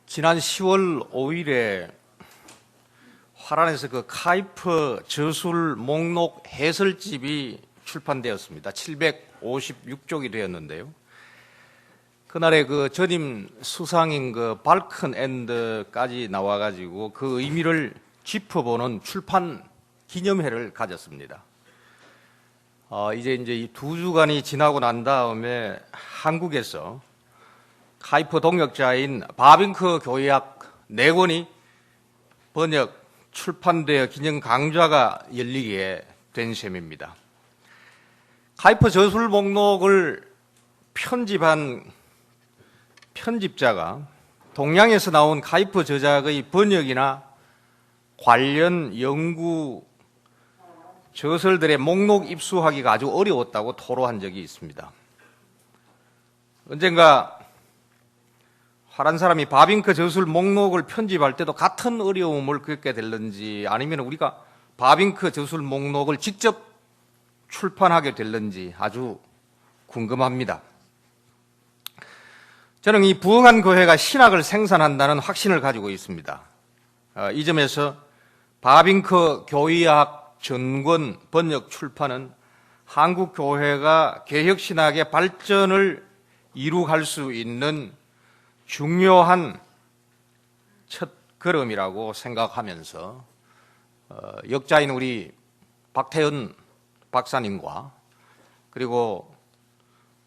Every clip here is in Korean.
지난 10월 5일에 화란에서 그 카이프 저술 목록 해설집이 출판되었습니다. 756쪽이 되었는데요. 그날에 그 전임 수상인 그 발큰 앤드까지 나와가지고 그 의미를 짚어보는 출판 기념회를 가졌습니다. 이제 이 2주간이 지나고 난 다음에 한국에서 카이프 동역자인 바빙크 교의학 4권이 번역, 출판되어 기념 강좌가 열리게 된 셈입니다. 카이프 저술 목록을 편집한 편집자가 동양에서 나온 카이프 저작의 번역이나 관련 연구 저설들의 목록 입수하기가 아주 어려웠다고 토로한 적이 있습니다. 언젠가 화란 사람이 바빙크 저술 목록을 편집할 때도 같은 어려움을 겪게 될는지, 아니면 우리가 바빙크 저술 목록을 직접 출판하게 될는지 아주 궁금합니다. 저는 이 부흥한 교회가 신학을 생산한다는 확신을 가지고 있습니다. 이 점에서 바빙크 교의학 전권 번역 출판은 한국 교회가 개혁신학의 발전을 이루갈 수 있는 중요한 첫 걸음이라고 생각하면서 역자인 우리 박태현 박사님과 그리고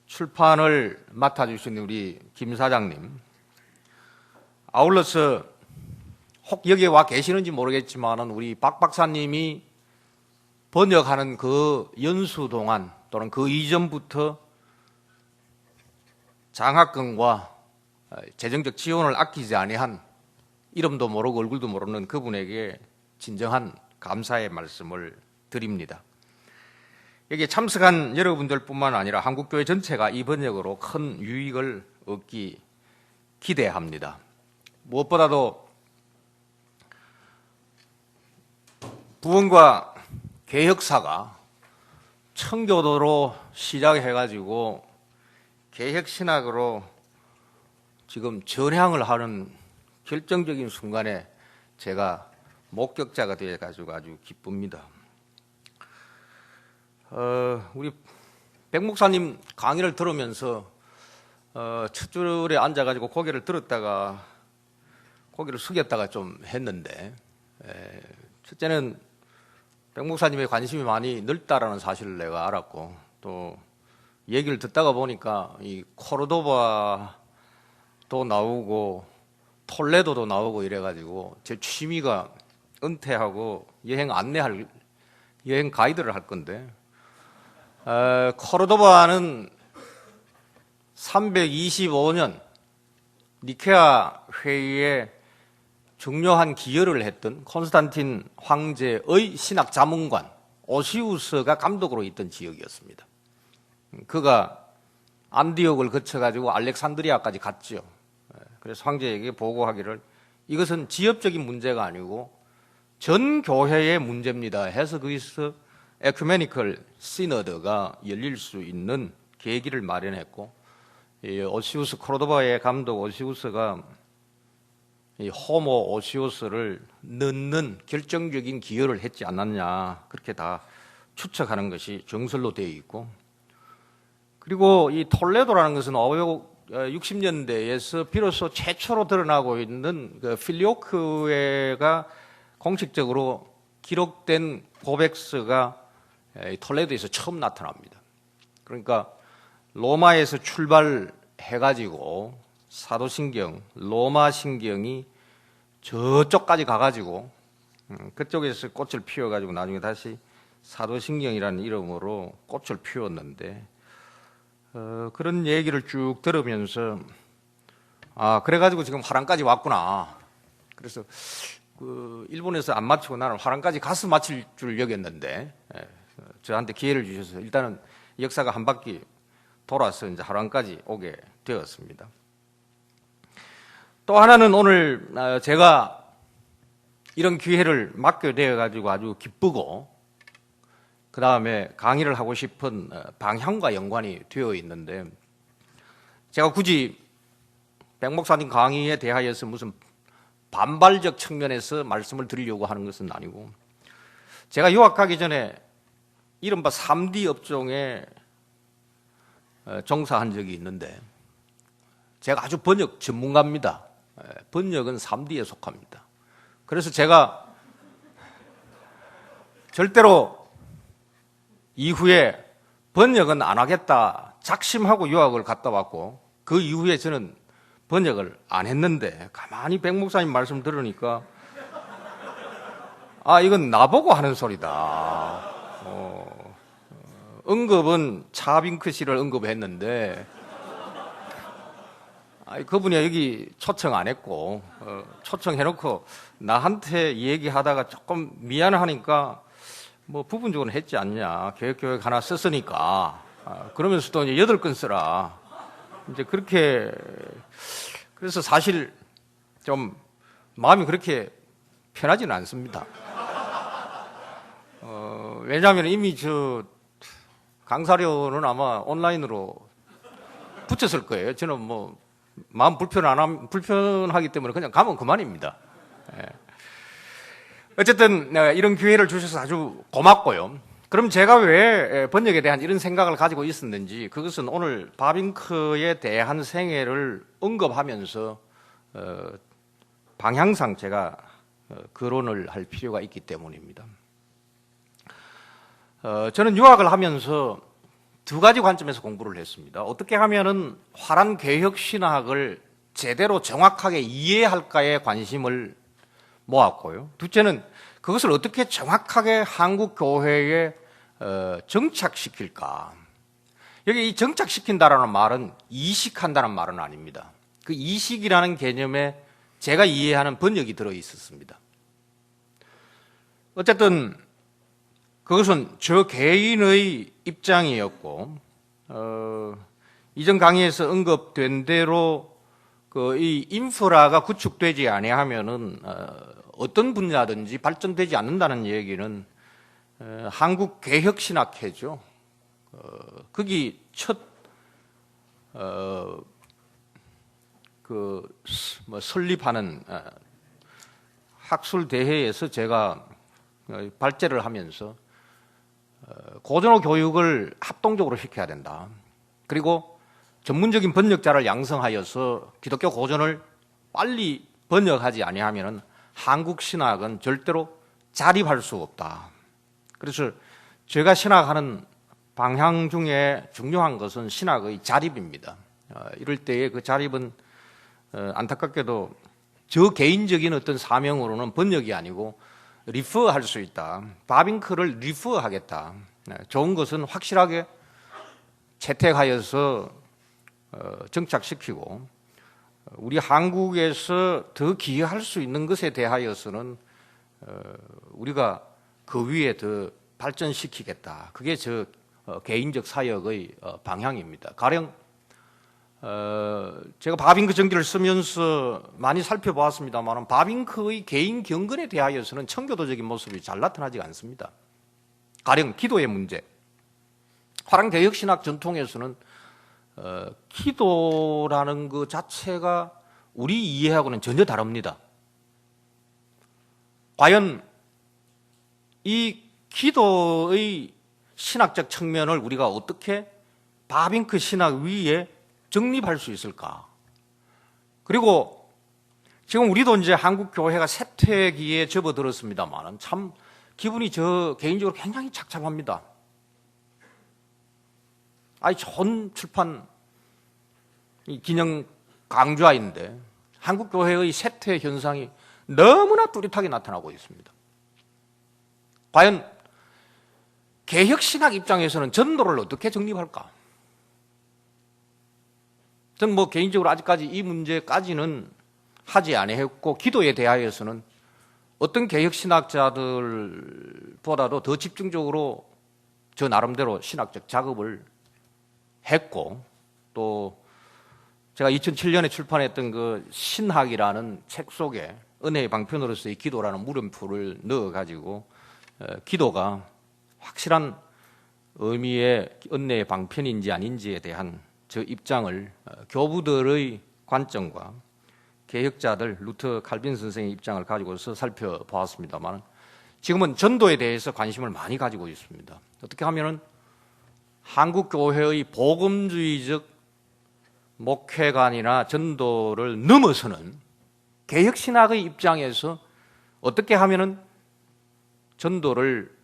출판을 맡아주신 우리 김 사장님, 아울러서 혹 여기에 와 계시는지 모르겠지만 우리 박 박사님이 번역하는 그 연수 동안 또는 그 이전부터 장학금과 재정적 지원을 아끼지 아니한, 이름도 모르고 얼굴도 모르는 그분에게 진정한 감사의 말씀을 드립니다. 여기에 참석한 여러분들뿐만 아니라 한국교회 전체가 이 번역으로 큰 유익을 얻기 기대합니다. 무엇보다도 부흥과 개혁사가 청교도로 시작해가지고 개혁신학으로 지금 전향을 하는 결정적인 순간에 제가 목격자가 되어가지고 아주 기쁩니다. 우리 백 목사님 강의를 들으면서 첫 줄에 앉아가지고 고개를 들었다가 고개를 숙였다가 좀 했는데, 첫째는 백 목사님의 관심이 많이 넓다라는 사실을 내가 알았고, 또 얘기를 듣다가 보니까 이 코르도바도 나오고 톨레도도 나오고 이래가지고 제 취미가 은퇴하고 여행 안내할 여행 가이드를 할 건데, 코르도바는 325년 니케아 회의에 중요한 기여를 했던 콘스탄틴 황제의 신학 자문관 오시우스가 감독으로 있던 지역이었습니다. 그가 안디옥을 거쳐가지고 알렉산드리아까지 갔죠. 그래서 황제에게 보고하기를 이것은 지역적인 문제가 아니고 전 교회의 문제입니다 해서 거기서 에큐메니컬 시너드가 열릴 수 있는 계기를 마련했고, 오시우스 코르도바의 감독 오시우스가 이 호모 오시우스를 넣는 결정적인 기여를 했지 않았냐, 그렇게 다 추측하는 것이 정설로 되어 있고, 그리고 이 톨레도라는 것은 560년대에서 비로소 최초로 드러나고 있는 그 필리오크회가 공식적으로 기록된 고백서가 톨레도에서 처음 나타납니다. 그러니까 로마에서 출발해가지고 사도신경, 로마신경이 저쪽까지 가가지고 그쪽에서 꽃을 피워가지고 나중에 다시 사도신경이라는 이름으로 꽃을 피웠는데, 그런 얘기를 쭉 들으면서 그래가지고 지금 화랑까지 왔구나. 그래서 그 일본에서 안 마치고 나는 화랑까지 가서 마칠 줄 여겼는데, 저한테 기회를 주셔서 일단은 역사가 한 바퀴 돌아서 이제 화랑까지 오게 되었습니다. 또 하나는 오늘 제가 이런 기회를 맡게 되어가지고 아주 기쁘고, 그 다음에 강의를 하고 싶은 방향과 연관이 되어 있는데, 제가 굳이 백 목사님 강의에 대하여서 무슨 반발적 측면에서 말씀을 드리려고 하는 것은 아니고, 제가 유학 가기 전에 이른바 3D 업종에 종사한 적이 있는데, 제가 아주 번역 전문가입니다. 번역은 3D에 속합니다. 그래서 제가 절대로 이후에 번역은 안 하겠다 작심하고 유학을 갔다 왔고, 그 이후에 저는 번역을 안 했는데, 가만히 백 목사님 말씀 들으니까 이건 나보고 하는 소리다. 언급은 차빙크 씨를 언급했는데, 그분이 여기 초청 안 했고, 초청해놓고 나한테 얘기하다가 조금 미안하니까 뭐 부분적으로 했지 않냐. 개혁교육 하나 썼으니까. 그러면서도 이제 8건 쓰라. 이제 그렇게, 그래서 사실 좀 마음이 그렇게 편하지는 않습니다. 왜냐하면 이미 강사료는 아마 온라인으로 붙였을 거예요. 저는 뭐 마음 불편하기 때문에 그냥 가면 그만입니다. 어쨌든 이런 기회를 주셔서 아주 고맙고요. 그럼 제가 왜 번역에 대한 이런 생각을 가지고 있었는지, 그것은 오늘 바빙크에 대한 생애를 언급하면서 방향상 제가 거론을 할 필요가 있기 때문입니다. 저는 유학을 하면서 2가지 관점에서 공부를 했습니다. 어떻게 하면은 화란 개혁 신학을 제대로 정확하게 이해할까에 관심을 모았고요. 둘째는 그것을 어떻게 정확하게 한국 교회에 정착시킬까. 여기 이 정착시킨다라는 말은 이식한다는 말은 아닙니다. 그 이식이라는 개념에 제가 이해하는 번역이 들어 있었습니다. 어쨌든 그것은 저 개인의 입장이었고, 이전 강의에서 언급된 대로 이 인프라가 구축되지 아니하면은 어떤 분야든지 발전되지 않는다는 얘기는 한국 개혁신학회죠. 거기 첫 설립하는 학술 대회에서 제가 발제를 하면서 고전어 교육을 합동적으로 시켜야 된다. 그리고 전문적인 번역자를 양성하여서 기독교 고전을 빨리 번역하지 아니하면 한국 신학은 절대로 자립할 수 없다. 그래서 제가 신학하는 방향 중에 중요한 것은 신학의 자립입니다. 이럴 때의 그 자립은 안타깝게도 저 개인적인 어떤 사명으로는 번역이 아니고 리퍼할 수 있다. 바빙크를 리퍼하겠다. 좋은 것은 확실하게 채택하여서 정착시키고, 우리 한국에서 더 기여할 수 있는 것에 대하여서는 우리가 그 위에 더 발전시키겠다. 그게 저 개인적 사역의 방향입니다. 가령 제가 바빙크 전기를 쓰면서 많이 살펴보았습니다만, 바빙크의 개인 경건에 대하여서는 청교도적인 모습이 잘 나타나지 않습니다. 가령 기도의 문제. 화랑개혁신학 전통에서는 기도라는 그 자체가 우리 이해하고는 전혀 다릅니다. 과연 이 기도의 신학적 측면을 우리가 어떻게 바빙크 신학 위에 정립할 수 있을까? 그리고 지금 우리도 이제 한국 교회가 쇠퇴기에 접어들었습니다만, 참 기분이 저 개인적으로 굉장히 착잡합니다. 좋은 출판 기념 강좌인데 한국 교회의 쇠퇴 현상이 너무나 뚜렷하게 나타나고 있습니다. 과연 개혁신학 입장에서는 전도를 어떻게 정립할까? 저는 뭐 개인적으로 아직까지 이 문제까지는 하지 아니했고, 기도에 대하여서는 어떤 개혁신학자들보다도 더 집중적으로 저 나름대로 신학적 작업을 했고, 또 제가 2007년에 출판했던 그 신학이라는 책 속에 은혜의 방편으로서의 기도라는 물음표를 넣어가지고 기도가 확실한 의미의 은혜의 방편인지 아닌지에 대한 저 입장을 교부들의 관점과 개혁자들 루터 칼빈 선생의 입장을 가지고서 살펴보았습니다만 지금은 전도에 대해서 관심을 많이 가지고 있습니다. 어떻게 하면은 한국 교회의 복음주의적 목회관이나 전도를 넘어서는 개혁신학의 입장에서 어떻게 하면은 전도를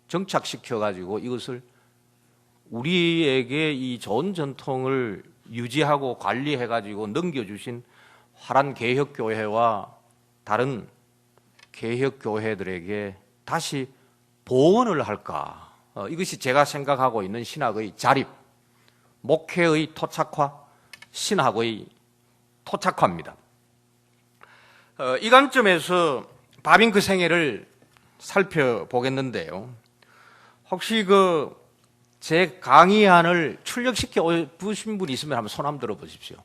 정착시켜 가지고 이것을 우리에게 이 좋은 전통을 유지하고 관리해 가지고 넘겨주신 화란 개혁교회와 다른 개혁교회들에게 다시 보원을 할까? 이것이 제가 생각하고 있는 신학의 자립, 목회의 토착화, 신학의 토착화입니다. 이 관점에서 바빙크 생애를 살펴보겠는데요. 혹시 제 강의안을 출력시켜 보신 분이 있으면 한번 손 한번 들어 보십시오.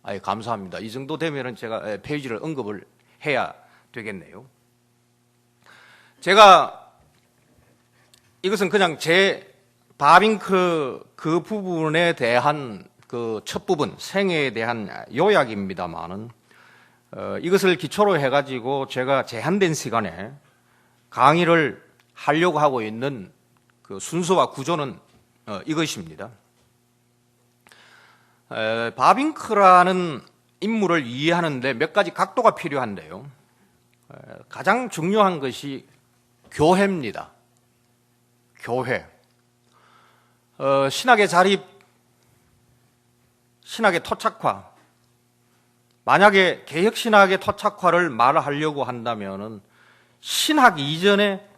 아예 감사합니다. 이 정도 되면은 제가 페이지를 언급을 해야 되겠네요. 제가 이것은 그냥 제 바빙크 그 부분에 대한 그 첫 부분 생애에 대한 요약입니다만은 이것을 기초로 해가지고 제가 제한된 시간에 강의를 하려고 하고 있는 그 순서와 구조는 이것입니다. 바빙크라는 인물을 이해하는데 몇 가지 각도가 필요한데요. 가장 중요한 것이 교회입니다. 교회. 신학의 자립, 신학의 토착화. 만약에 개혁신학의 토착화를 말하려고 한다면은 신학 이전에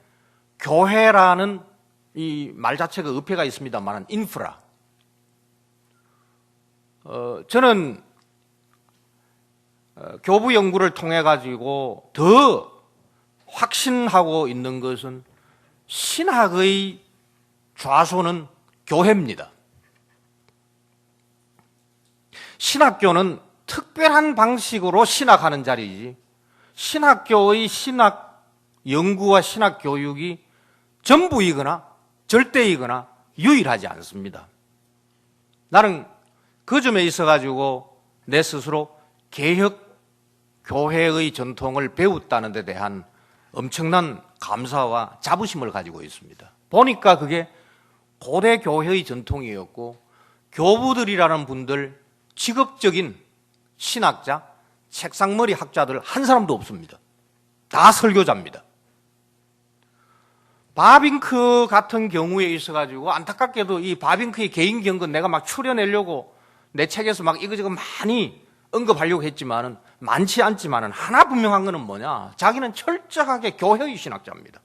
교회라는 이 말 자체가 의폐가 있습니다만 인프라. 저는 교부 연구를 통해 가지고 더 확신하고 있는 것은 신학의 좌소는 교회입니다. 신학교는 특별한 방식으로 신학하는 자리이지 신학교의 신학 연구와 신학 교육이 전부이거나 절대이거나 유일하지 않습니다. 나는 그 점에 있어 가지고 내 스스로 개혁 교회의 전통을 배웠다는 데 대한 엄청난 감사와 자부심을 가지고 있습니다. 보니까 그게 고대 교회의 전통이었고 교부들이라는 분들 직업적인 신학자, 책상머리 학자들 한 사람도 없습니다. 다 설교자입니다. 바빙크 같은 경우에 있어가지고 안타깝게도 이 바빙크의 개인 경건 내가 막 추려내려고 내 책에서 막 이거저거 많이 언급하려고 했지만은 많지 않지만은 하나 분명한 거는 뭐냐? 자기는 철저하게 교회의 신학자입니다.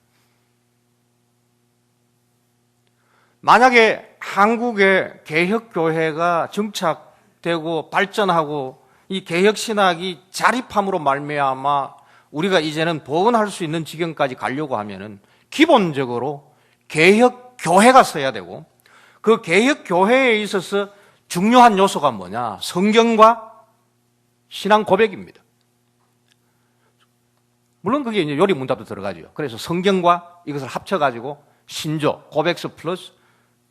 만약에 한국의 개혁교회가 정착되고 발전하고 이 개혁신학이 자립함으로 말미암아 우리가 이제는 복원할 수 있는 지경까지 가려고 하면은 기본적으로 개혁교회가 서야 되고 그 개혁교회에 있어서 중요한 요소가 뭐냐? 성경과 신앙 고백입니다. 물론 그게 이제 요리 문답도 들어가죠. 그래서 성경과 이것을 합쳐가지고 신조, 고백서 플러스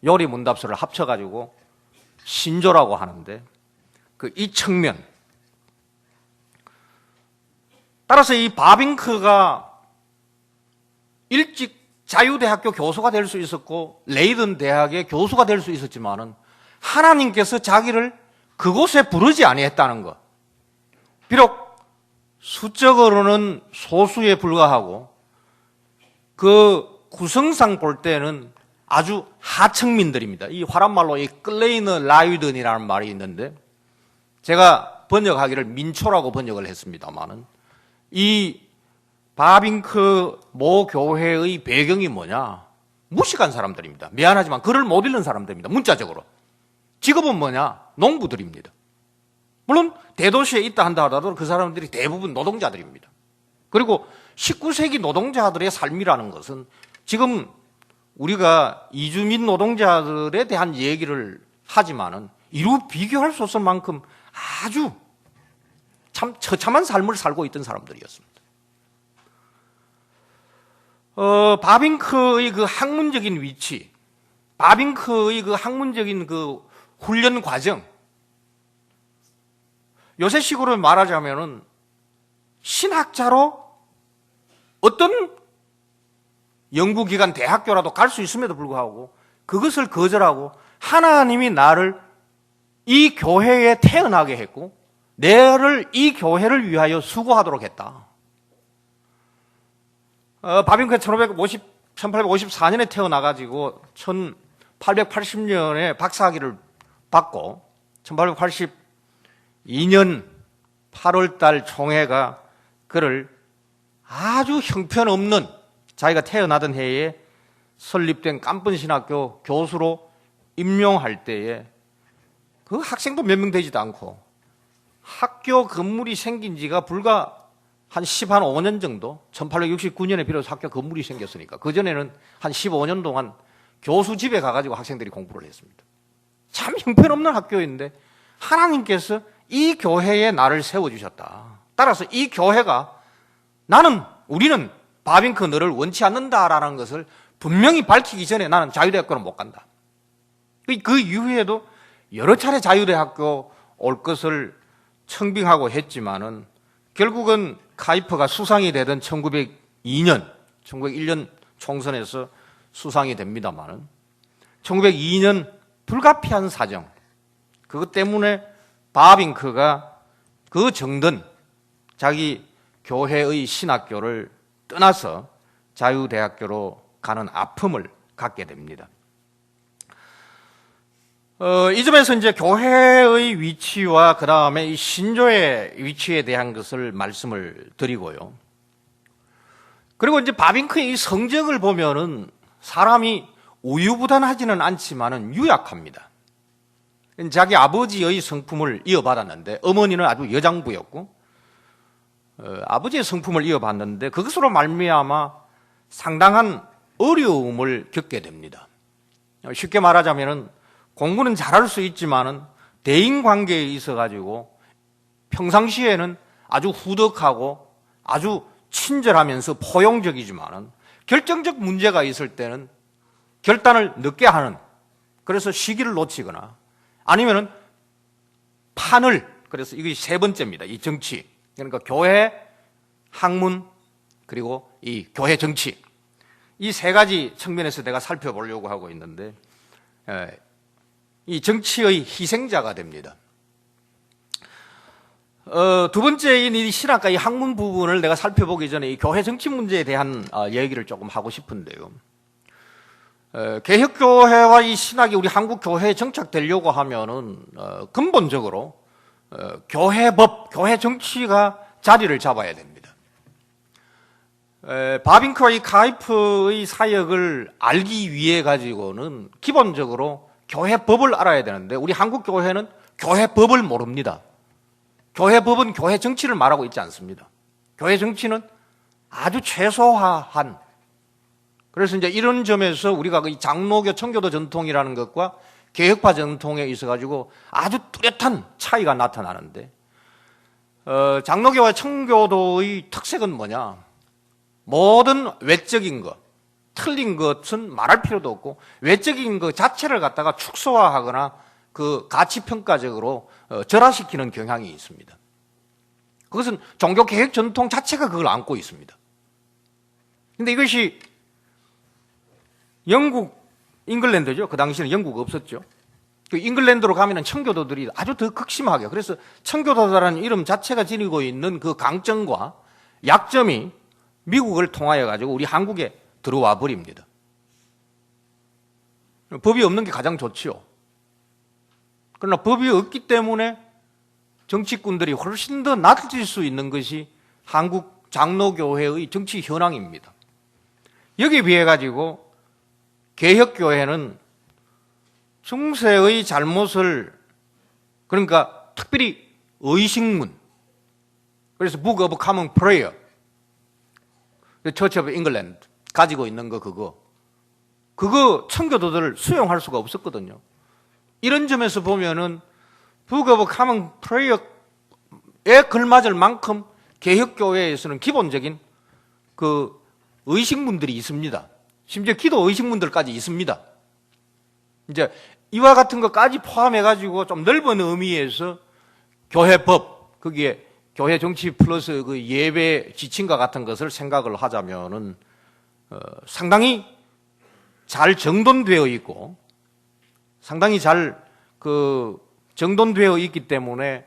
요리 문답서를 합쳐가지고 신조라고 하는데 이 측면. 따라서 이 바빙크가 일찍 자유대학교 교수가 될 수 있었고 레이든 대학의 교수가 될 수 있었지만은 하나님께서 자기를 그곳에 부르지 아니했다는 것. 비록 수적으로는 소수에 불과하고 그 구성상 볼 때는 아주 하층민들입니다. 이 화란말로 이 클레이너 라이든이라는 말이 있는데 제가 번역하기를 민초라고 번역을 했습니다만은 이 바빙크 모 교회의 배경이 뭐냐? 무식한 사람들입니다. 미안하지만 글을 못 읽는 사람들입니다. 문자적으로. 직업은 뭐냐? 농부들입니다. 물론 대도시에 있다 한다 하더라도 그 사람들이 대부분 노동자들입니다. 그리고 19세기 노동자들의 삶이라는 것은 지금 우리가 이주민 노동자들에 대한 얘기를 하지만은 이루 비교할 수 없을 만큼 아주 참 처참한 삶을 살고 있던 사람들이었습니다. 바빙크의 그 학문적인 위치, 바빙크의 그 학문적인 그 훈련 과정, 요새식으로 말하자면은 신학자로 어떤 연구기관, 대학교라도 갈 수 있음에도 불구하고 그것을 거절하고 하나님이 나를 이 교회에 태어나게 했고 내를 이 교회를 위하여 수고하도록 했다. 바빙크가 1854년에 태어나가지고 1880년에 박사학위를 받고 1882년 8월달 총회가 그를 아주 형편없는 자기가 태어나던 해에 설립된 깜뻔신학교 교수로 임용할 때에 그 학생도 몇 명 되지도 않고 학교 건물이 생긴 지가 불과 한 15년 정도, 1869년에 비로소 학교 건물이 생겼으니까 그전에는 한 15년 동안 교수 집에 가가지고 학생들이 공부를 했습니다. 참 형편없는 학교인데 하나님께서 이 교회에 나를 세워주셨다. 따라서 이 교회가 우리는 바빙크 너를 원치 않는다라는 것을 분명히 밝히기 전에 나는 자유대학교는 못 간다. 그 이후에도 여러 차례 자유대학교 올 것을 청빙하고 했지만은 결국은 카이퍼가 수상이 되던 1901년 총선에서 수상이 됩니다만은 1902년 불가피한 사정, 그것 때문에 바빙크가 그 정든 자기 교회의 신학교를 떠나서 자유대학교로 가는 아픔을 갖게 됩니다. 이 점에서 이제 교회의 위치와 그 다음에 이 신조의 위치에 대한 것을 말씀을 드리고요. 그리고 이제 바빙크의 이 성적을 보면은 사람이 우유부단하지는 않지만은 유약합니다. 자기 아버지의 성품을 이어받았는데 어머니는 아주 여장부였고 아버지의 성품을 이어받는데 그것으로 말미암아 상당한 어려움을 겪게 됩니다. 쉽게 말하자면은 공부는 잘할 수 있지만은 대인관계에 있어 가지고 평상시에는 아주 후덕하고 아주 친절하면서 포용적이지만은 결정적 문제가 있을 때는 결단을 늦게 하는, 그래서 시기를 놓치거나 아니면은 그래서 이게 세 번째입니다. 이 정치, 그러니까 교회, 학문, 그리고 이 교회 정치, 이 세 가지 측면에서 내가 살펴보려고 하고 있는데 이 정치의 희생자가 됩니다. 두 번째인 이 신학과 이 학문 부분을 내가 살펴보기 전에 이 교회 정치 문제에 대한 얘기를 조금 하고 싶은데요. 개혁교회와 이 신학이 우리 한국 교회에 정착되려고 하면은 근본적으로 교회법, 교회 정치가 자리를 잡아야 됩니다. 바빙크와 이 카이프의 사역을 알기 위해 가지고는 기본적으로 교회법을 알아야 되는데 우리 한국 교회는 교회법을 모릅니다. 교회법은 교회 정치를 말하고 있지 않습니다. 교회 정치는 아주 최소화한, 그래서 이제 이런 점에서 우리가 이 장로교 청교도 전통이라는 것과 개혁파 전통에 있어 가지고 아주 뚜렷한 차이가 나타나는데 장로교와 청교도의 특색은 뭐냐? 모든 외적인 것, 틀린 것은 말할 필요도 없고 외적인 것 자체를 갖다가 축소화하거나 그 가치평가적으로 절하시키는 경향이 있습니다. 그것은 종교개혁 전통 자체가 그걸 안고 있습니다. 그런데 이것이 영국, 잉글랜드죠. 그 당시에는 영국 없었죠. 그 잉글랜드로 가면은 청교도들이 아주 더 극심하게, 그래서 청교도라는 이름 자체가 지니고 있는 그 강점과 약점이 미국을 통하여 가지고 우리 한국에 들어와 버립니다. 법이 없는 게 가장 좋지요. 그러나 법이 없기 때문에 정치꾼들이 훨씬 더 낮아질 수 있는 것이 한국 장로교회의 정치 현황입니다. 여기에 비해 가지고 개혁교회는 중세의 잘못을, 그러니까 특별히 의식문, 그래서 Book of Common Prayer, Church of England 가지고 있는 거 그거 청교도들을 수용할 수가 없었거든요. 이런 점에서 보면은 Book of Common Prayer에 걸맞을 만큼 개혁교회에서는 기본적인 그 의식문들이 있습니다. 심지어 기도 의식문들까지 있습니다. 이제 이와 같은 것까지 포함해가지고 좀 넓은 의미에서 교회법, 거기에 교회 정치 플러스 그 예배 지침과 같은 것을 생각을 하자면은 상당히 잘 정돈되어 있고 상당히 잘 정돈되어 있기 때문에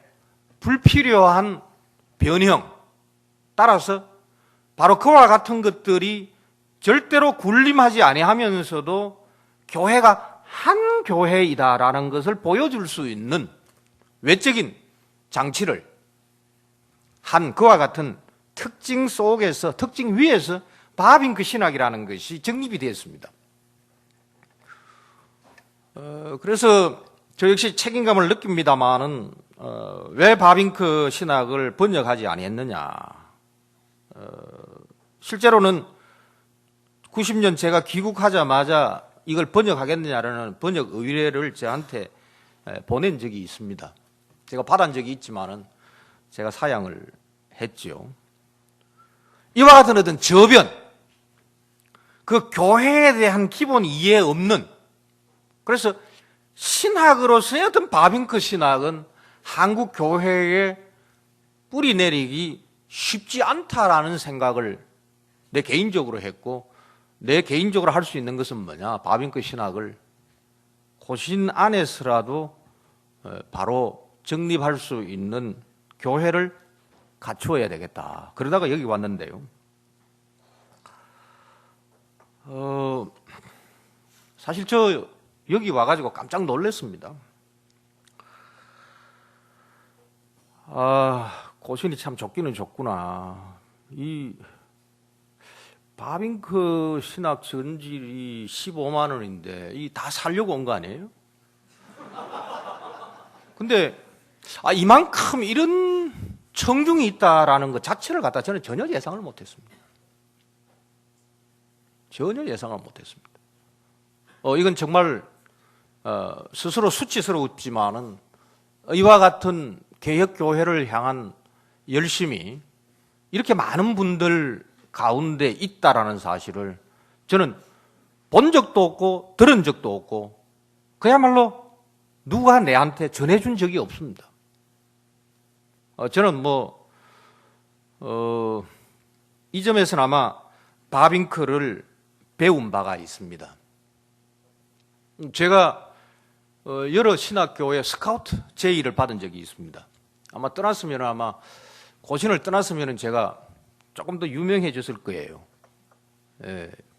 불필요한 변형, 따라서 바로 그와 같은 것들이 절대로 군림하지 아니하면서도 교회가 한 교회이다라는 것을 보여줄 수 있는 외적인 장치를 한 그와 같은 특징 속에서, 특징 위에서 바빙크 신학이라는 것이 정립이 되었습니다. 그래서 저 역시 책임감을 느낍니다만은 왜 바빙크 신학을 번역하지 아니했느냐. 실제로는 90년 제가 귀국하자마자 이걸 번역하겠느냐라는 번역 의뢰를 저한테 보낸 적이 있습니다. 제가 받은 적이 있지만은 제가 사양을 했죠. 이와 같은 어떤 저변, 그 교회에 대한 기본 이해 없는, 그래서 신학으로서의 어떤 바빙크 신학은 한국 교회에 뿌리 내리기 쉽지 않다라는 생각을 내 개인적으로 했고, 내 개인적으로 할 수 있는 것은 뭐냐, 바빙크 신학을 고신 안에서라도 바로 정립할 수 있는 교회를 갖추어야 되겠다. 그러다가 여기 왔는데요. 사실 저 여기 와가지고 깜짝 놀랐습니다. 고신이 참 좋기는 좋구나. 이 바빙크 신학 전질이 15만 원인데 이 다 살려고 온 거 아니에요? 근데 이만큼 이런 청중이 있다라는 것 자체를 갖다 저는 전혀 예상을 못했습니다. 전혀 예상을 못했습니다. 이건 정말 스스로 수치스러웠지만은 이와 같은 개혁교회를 향한 열심이 이렇게 많은 분들 가운데 있다라는 사실을 저는 본 적도 없고 들은 적도 없고 그야말로 누가 내한테 전해준 적이 없습니다. 저는 이 점에서는 아마 바빙크를 배운 바가 있습니다. 제가 여러 신학교회 스카우트 제의를 받은 적이 있습니다. 아마 고신을 떠났으면 제가 조금 더 유명해졌을 거예요.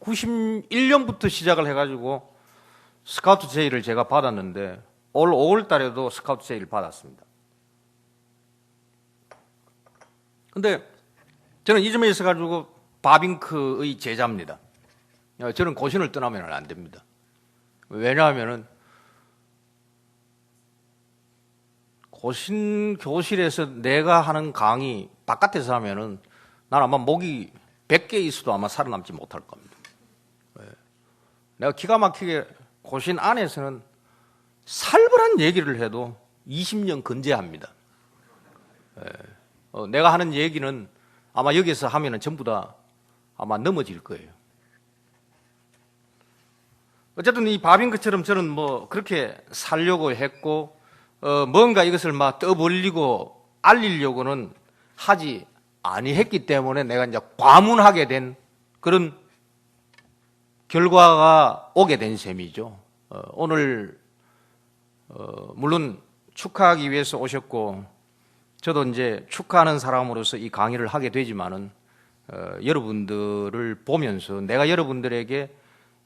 91년부터 시작을 해가지고 스카우트 제의를 제가 받았는데 올 5월 달에도 스카우트 제의를 받았습니다. 근데 저는 이 점에 있어가지고 바빙크의 제자입니다. 저는 고신을 떠나면 안 됩니다. 왜냐하면은 고신 교실에서 내가 하는 강의 바깥에서 하면은 난 아마 목이 100개 있어도 아마 살아남지 못할 겁니다. 내가 기가 막히게 고신 안에서는 살벌한 얘기를 해도 20년 건재합니다. 내가 하는 얘기는 아마 여기서 하면은 전부 다 아마 넘어질 거예요. 어쨌든 이 바빙크처럼 저는 그렇게 살려고 했고, 뭔가 이것을 막 떠벌리고 알리려고는 하지 아니했기 때문에 내가 이제 과문하게 된 그런 결과가 오게 된 셈이죠. 오늘, 물론 축하하기 위해서 오셨고, 저도 이제 축하하는 사람으로서 이 강의를 하게 되지만은, 여러분들을 보면서 내가 여러분들에게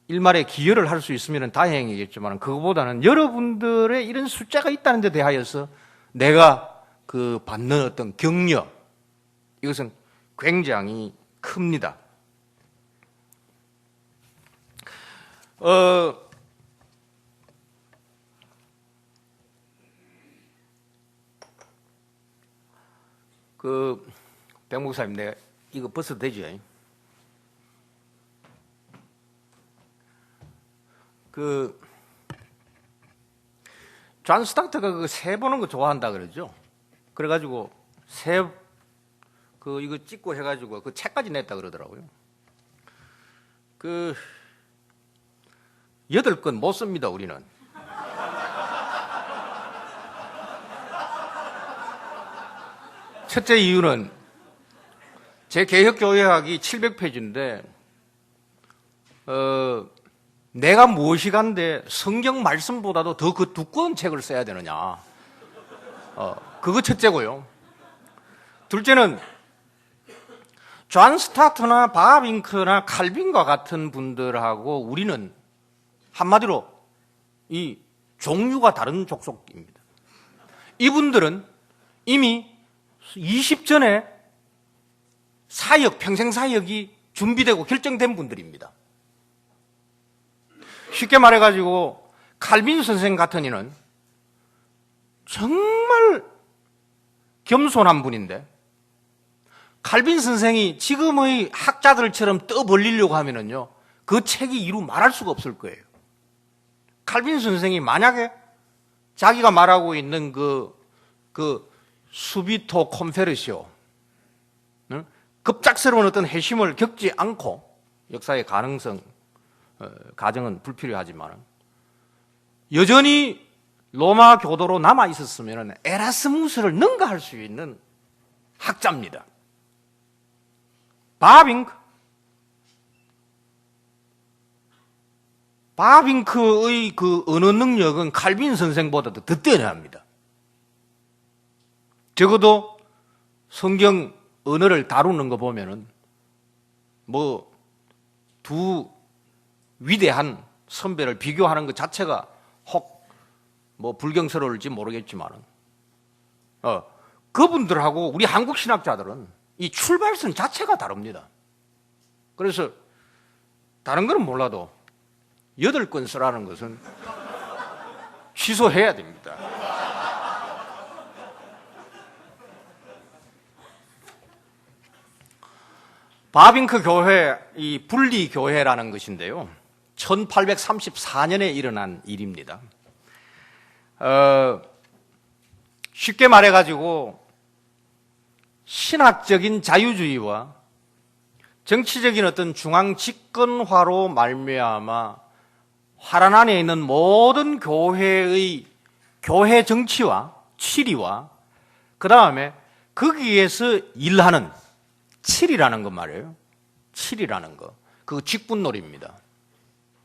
일말의 기여를 할 수 있으면 다행이겠지만 그거보다는 여러분들의 이런 숫자가 있다는 데 대하여서 내가 받는 어떤 격려, 이것은 굉장히 큽니다. 백 목사님, 내가 이거 벗어도 되죠? 존 스타트가 새 보는 거 좋아한다 그러죠? 그래가지고 이거 찍고 해가지고 그 책까지 냈다 그러더라고요. 8권 못 씁니다, 우리는. 첫째 이유는 제 개혁교회학이 700페이지인데 내가 무엇이간데 성경 말씀보다도 더 그 두꺼운 책을 써야 되느냐. 그거 첫째고요. 둘째는 존 스타트나 바빙크나 칼빈과 같은 분들하고 우리는 한마디로 이 종류가 다른 족속입니다. 이분들은 이미 20전에 사역, 평생 사역이 준비되고 결정된 분들입니다. 쉽게 말해가지고 칼빈 선생 같은 이는 정말 겸손한 분인데 칼빈 선생이 지금의 학자들처럼 떠벌리려고 하면은요, 그 책이 이루 말할 수가 없을 거예요. 칼빈 선생이 만약에 자기가 말하고 있는 그 수비토 콘페르시오, 급작스러운 어떤 해심을 겪지 않고 역사의 가정은 불필요하지만 여전히 로마 교도로 남아 있었으면 에라스무스를 능가할 수 있는 학자입니다. 바빙크의 그 언어 능력은 칼빈 선생보다도 더 뛰어납니다. 적어도 성경 언어를 다루는 거 보면은 두 위대한 선배를 비교하는 것 자체가 혹 불경스러울지 모르겠지만은 그분들하고 우리 한국 신학자들은 이 출발선 자체가 다릅니다. 그래서 다른 거는 몰라도 8권 쓰라는 것은 취소해야 됩니다. 바빙크 교회, 이 분리교회라는 것인데요, 1834년에 일어난 일입니다. 쉽게 말해가지고 신학적인 자유주의와 정치적인 어떤 중앙 집권화로 말미암아 화란 안에 있는 모든 교회의 교회 정치와 치리와 그 다음에 거기에서 일하는 칠이라는 거 말이에요. 칠이라는 거. 그거 직분놀이입니다.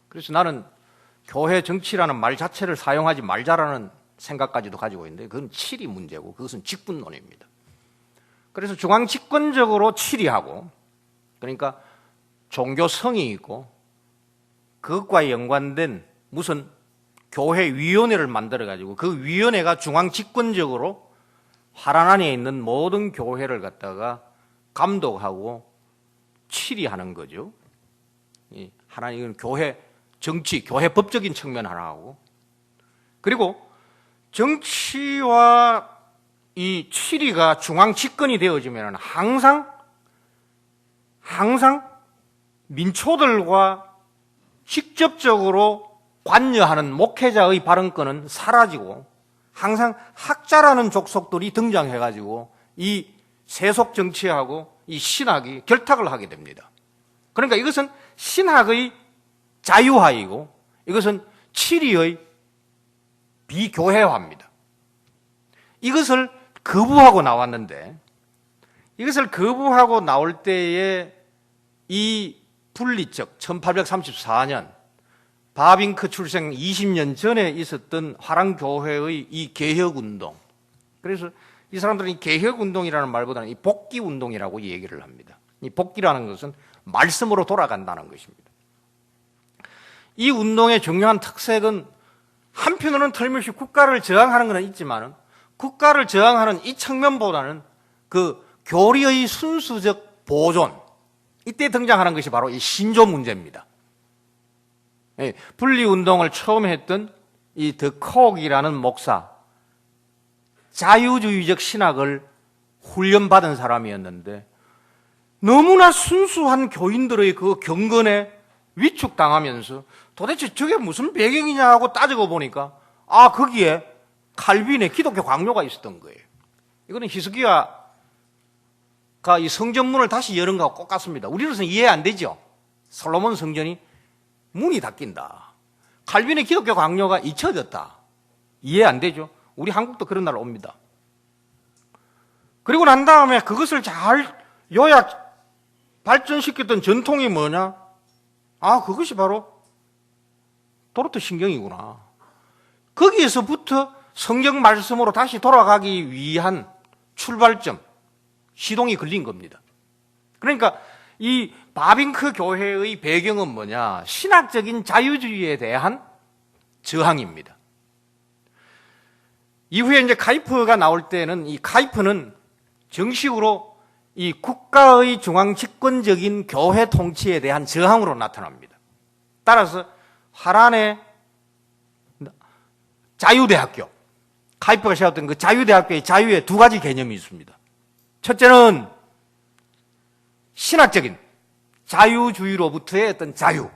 그래서 나는 교회 정치라는 말 자체를 사용하지 말자라는 생각까지도 가지고 있는데 그건 칠이 문제고 그것은 직분론입니다. 그래서 중앙 집권적으로 칠이하고, 그러니까 종교성이 있고 그것과 연관된 무슨 교회위원회를 만들어가지고 그 위원회가 중앙 집권적으로 화란 안에 있는 모든 교회를 갖다가 감독하고 치리하는 거죠. 하나님은 교회 정치, 교회 법적인 측면 하나하고, 그리고 정치와 이 치리가 중앙 집권이 되어지면 항상 민초들과 직접적으로 관여하는 목회자의 발언권은 사라지고 항상 학자라는 족속들이 등장해가지고 이 세속 정치하고 이 신학이 결탁을 하게 됩니다. 그러니까 이것은 신학의 자유화이고 이것은 치리의 비교회화입니다. 이것을 거부하고 나왔는데, 이것을 거부하고 나올 때에 이 분리적 1834년 바빙크 출생 20년 전에 있었던 화랑교회의 이 개혁운동, 그래서 이 사람들은 이 개혁운동이라는 말보다는 이 복귀운동이라고 얘기를 합니다. 이 복귀라는 것은 말씀으로 돌아간다는 것입니다. 이 운동의 중요한 특색은 한편으로는 틀림없이 국가를 저항하는 것은 있지만 국가를 저항하는 이 측면보다는 그 교리의 순수적 보존, 이때 등장하는 것이 바로 이 신조 문제입니다. 분리운동을 처음 했던 이 더콕이라는 목사, 자유주의적 신학을 훈련받은 사람이었는데 너무나 순수한 교인들의 그 경건에 위축당하면서 도대체 저게 무슨 배경이냐 하고 따지고 보니까 거기에 칼빈의 기독교 강요가 있었던 거예요. 이거는 히스기야가 이 성전문을 다시 여는 거하고 똑같습니다. 우리로서는 이해 안 되죠. 솔로몬 성전이 문이 닫힌다. 칼빈의 기독교 강요가 잊혀졌다. 이해 안 되죠. 우리 한국도 그런 날 옵니다. 그리고 난 다음에 그것을 잘 요약 발전시켰던 전통이 뭐냐? 아, 그것이 바로 도르트 신경이구나. 거기에서부터 성경 말씀으로 다시 돌아가기 위한 출발점, 시동이 걸린 겁니다. 그러니까 이 바빙크 교회의 배경은 뭐냐? 신학적인 자유주의에 대한 저항입니다. 이후에 이제 카이프가 나올 때는 이 카이프는 정식으로 이 국가의 중앙 집권적인 교회 통치에 대한 저항으로 나타납니다. 따라서 화란의 자유대학교, 카이프가 세웠던 그 자유대학교의 자유에 두 가지 개념이 있습니다. 첫째는 신학적인 자유주의로부터의 어떤 자유.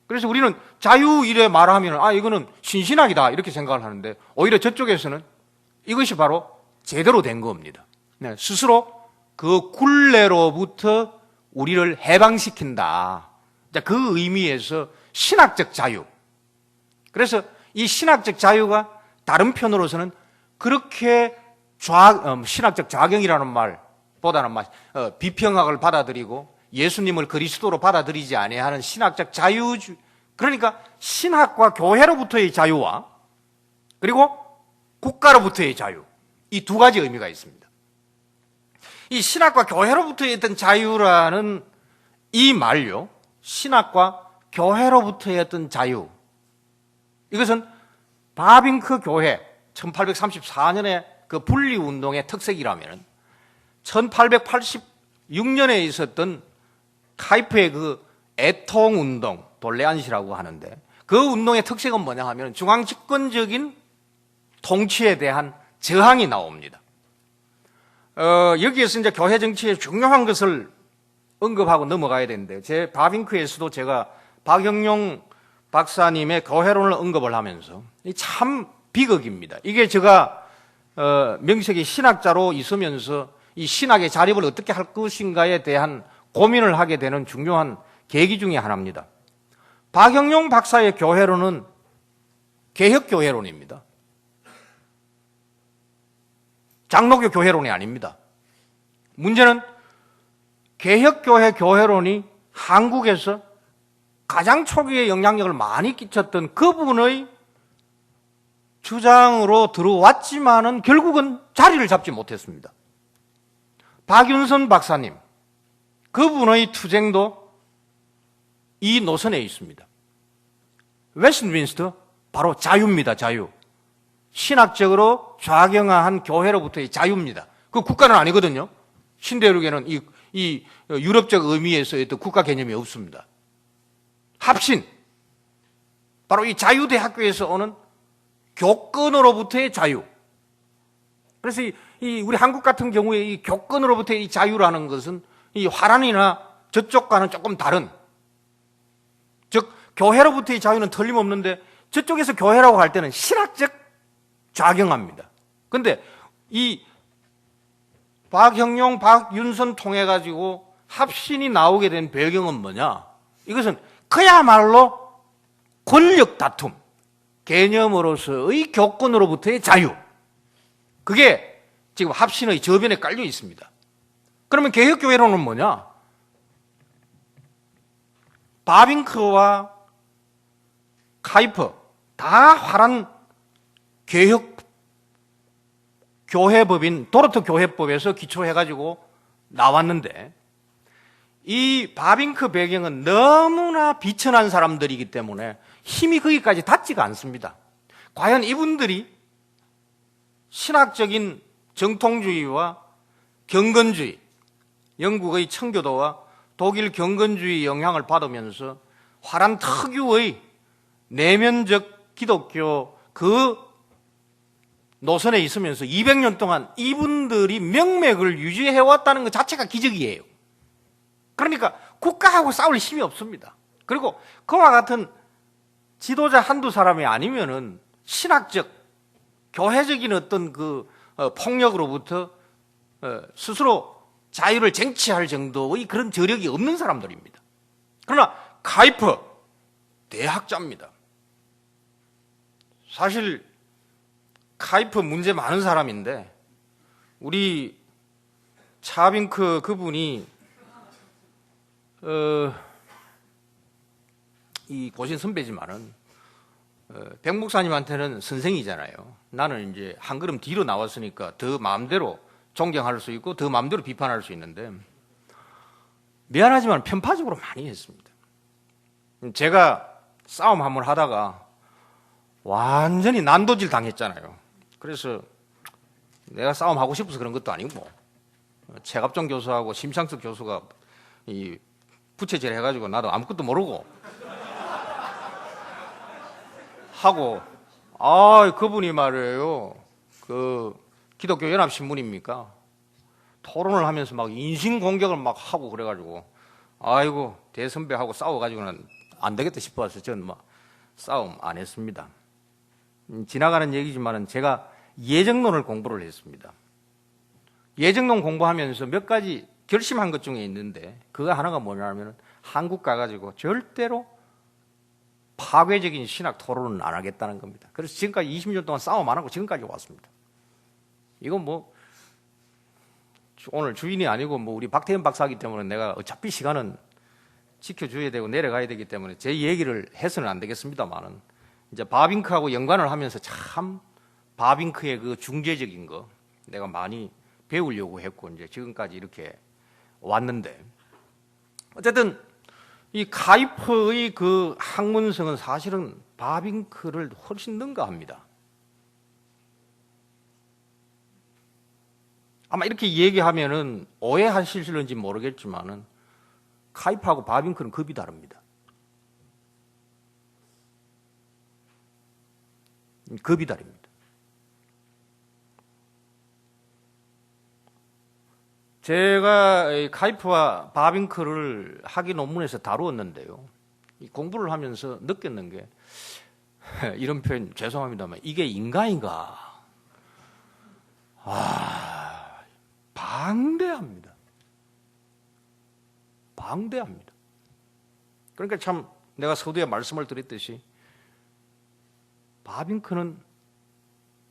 그래서 우리는 자유 이래 말하면 이거는 신신학이다 이렇게 생각을 하는데 오히려 저쪽에서는 이것이 바로 제대로 된 겁니다. 스스로 그 굴레로부터 우리를 해방시킨다. 그 의미에서 신학적 자유. 그래서 이 신학적 자유가 다른 편으로서는 그렇게 신학적 좌경이라는 말보다는 비평학을 받아들이고 예수님을 그리스도로 받아들이지 아니하는 신학적 자유주의, 그러니까 신학과 교회로부터의 자유와 그리고 국가로부터의 자유, 이 두 가지 의미가 있습니다. 이 신학과 교회로부터의 어떤 자유라는 이 말요, 신학과 교회로부터의 어떤 자유, 이것은 바빙크 교회 1834년의 그 분리운동의 특색이라면 1886년에 있었던 카이프의 그 애통운동, 돌레안시라고 하는데 그 운동의 특색은 뭐냐 하면 중앙집권적인 통치에 대한 저항이 나옵니다. 여기에서 이제 교회 정치의 중요한 것을 언급하고 넘어가야 되는데 제 바빙크에서도 제가 박영용 박사님의 교회론을 언급을 하면서 참 비극입니다. 이게 제가 명색이 신학자로 있으면서 이 신학의 자립을 어떻게 할 것인가에 대한 고민을 하게 되는 중요한 계기 중에 하나입니다. 박영용 박사의 교회론은 개혁교회론입니다. 장로교 교회론이 아닙니다. 문제는 개혁교회 교회론이 한국에서 가장 초기에 영향력을 많이 끼쳤던 그분의 주장으로 들어왔지만은 결국은 자리를 잡지 못했습니다. 박윤선 박사님, 그분의 투쟁도 이 노선에 있습니다. 웨스트민스터, 바로 자유입니다, 자유. 신학적으로 좌경화한 교회로부터의 자유입니다. 그 국가는 아니거든요. 신대륙에는 이 유럽적 의미에서의 또 국가 개념이 없습니다. 합신, 바로 이 자유대학교에서 오는 교권으로부터의 자유. 그래서 우리 한국 같은 경우에 이 교권으로부터의 이 자유라는 것은 이 화란이나 저쪽과는 조금 다른, 즉 교회로부터의 자유는 틀림없는데 저쪽에서 교회라고 할 때는 신학적 좌경화입니다. 그런데 이 박형용, 박윤선 통해 가지고 합신이 나오게 된 배경은 뭐냐? 이것은 그야말로 권력 다툼, 개념으로서의 교권으로부터의 자유. 그게 지금 합신의 저변에 깔려 있습니다. 그러면 개혁교회론은 뭐냐? 바빙크와 카이퍼 다 화란 개혁 교회법인 도르트 교회법에서 기초해가지고 나왔는데 이 바빙크 배경은 너무나 비천한 사람들이기 때문에 힘이 거기까지 닿지가 않습니다. 과연 이분들이 신학적인 정통주의와 경건주의, 영국의 청교도와 독일 경건주의 영향을 받으면서 화란 특유의 내면적 기독교 그 노선에 있으면서 200년 동안 이분들이 명맥을 유지해왔다는 것 자체가 기적이에요. 그러니까 국가하고 싸울 힘이 없습니다. 그리고 그와 같은 지도자 한두 사람이 아니면은 신학적, 교회적인 어떤 그 폭력으로부터 스스로 자유를 쟁취할 정도의 그런 저력이 없는 사람들입니다. 그러나 카이퍼 대학자입니다. 사실 카이퍼 문제 많은 사람인데 우리 차빙크 그분이 이 고신 선배지만은 백 목사님한테는 선생이잖아요. 나는 이제 한 걸음 뒤로 나왔으니까 더 마음대로 존경할 수 있고 더 마음대로 비판할 수 있는데 미안하지만 편파적으로 많이 했습니다. 제가 싸움 한번 하다가 완전히 난도질 당했잖아요. 그래서 내가 싸움하고 싶어서 그런 것도 아니고 최갑종 교수하고 심창석 교수가 이 부채질 해가지고 나도 아무것도 모르고 하고 그분이 말이에요. 그 기독교 연합 신문입니까? 토론을 하면서 막 인신 공격을 막 하고 그래가지고 아이고 대선배하고 싸워가지고는 안 되겠다 싶어서 저는 막 싸움 안 했습니다. 지나가는 얘기지만은 제가 예정론을 공부를 했습니다. 예정론 공부하면서 몇 가지 결심한 것 중에 있는데 그거 하나가 뭐냐면 한국 가가지고 절대로 파괴적인 신학 토론은 안 하겠다는 겁니다. 그래서 지금까지 20년 동안 싸움 안 하고 지금까지 왔습니다. 이건 뭐 오늘 주인이 아니고 뭐 우리 박태현 박사이기 때문에 내가 어차피 시간은 지켜줘야 되고 내려가야 되기 때문에 제 얘기를 해서는 안 되겠습니다만은 이제 바빙크하고 연관을 하면서 참 바빙크의 그 중재적인 거 내가 많이 배우려고 했고 이제 지금까지 이렇게 왔는데 어쨌든 이 카이퍼의 그 학문성은 사실은 바빙크를 훨씬 능가합니다. 아마 이렇게 얘기하면은 오해하실는지 모르겠지만은 카이퍼하고 바빙크는 급이 다릅니다. 급이 다릅니다. 제가 카이퍼와 바빙크를 학위 논문에서 다루었는데요. 공부를 하면서 느꼈는 게 이런 표현 죄송합니다만 이게 인간인가? 방대합니다. 방대합니다. 그러니까 참 내가 서두에 말씀을 드렸듯이 바빙크는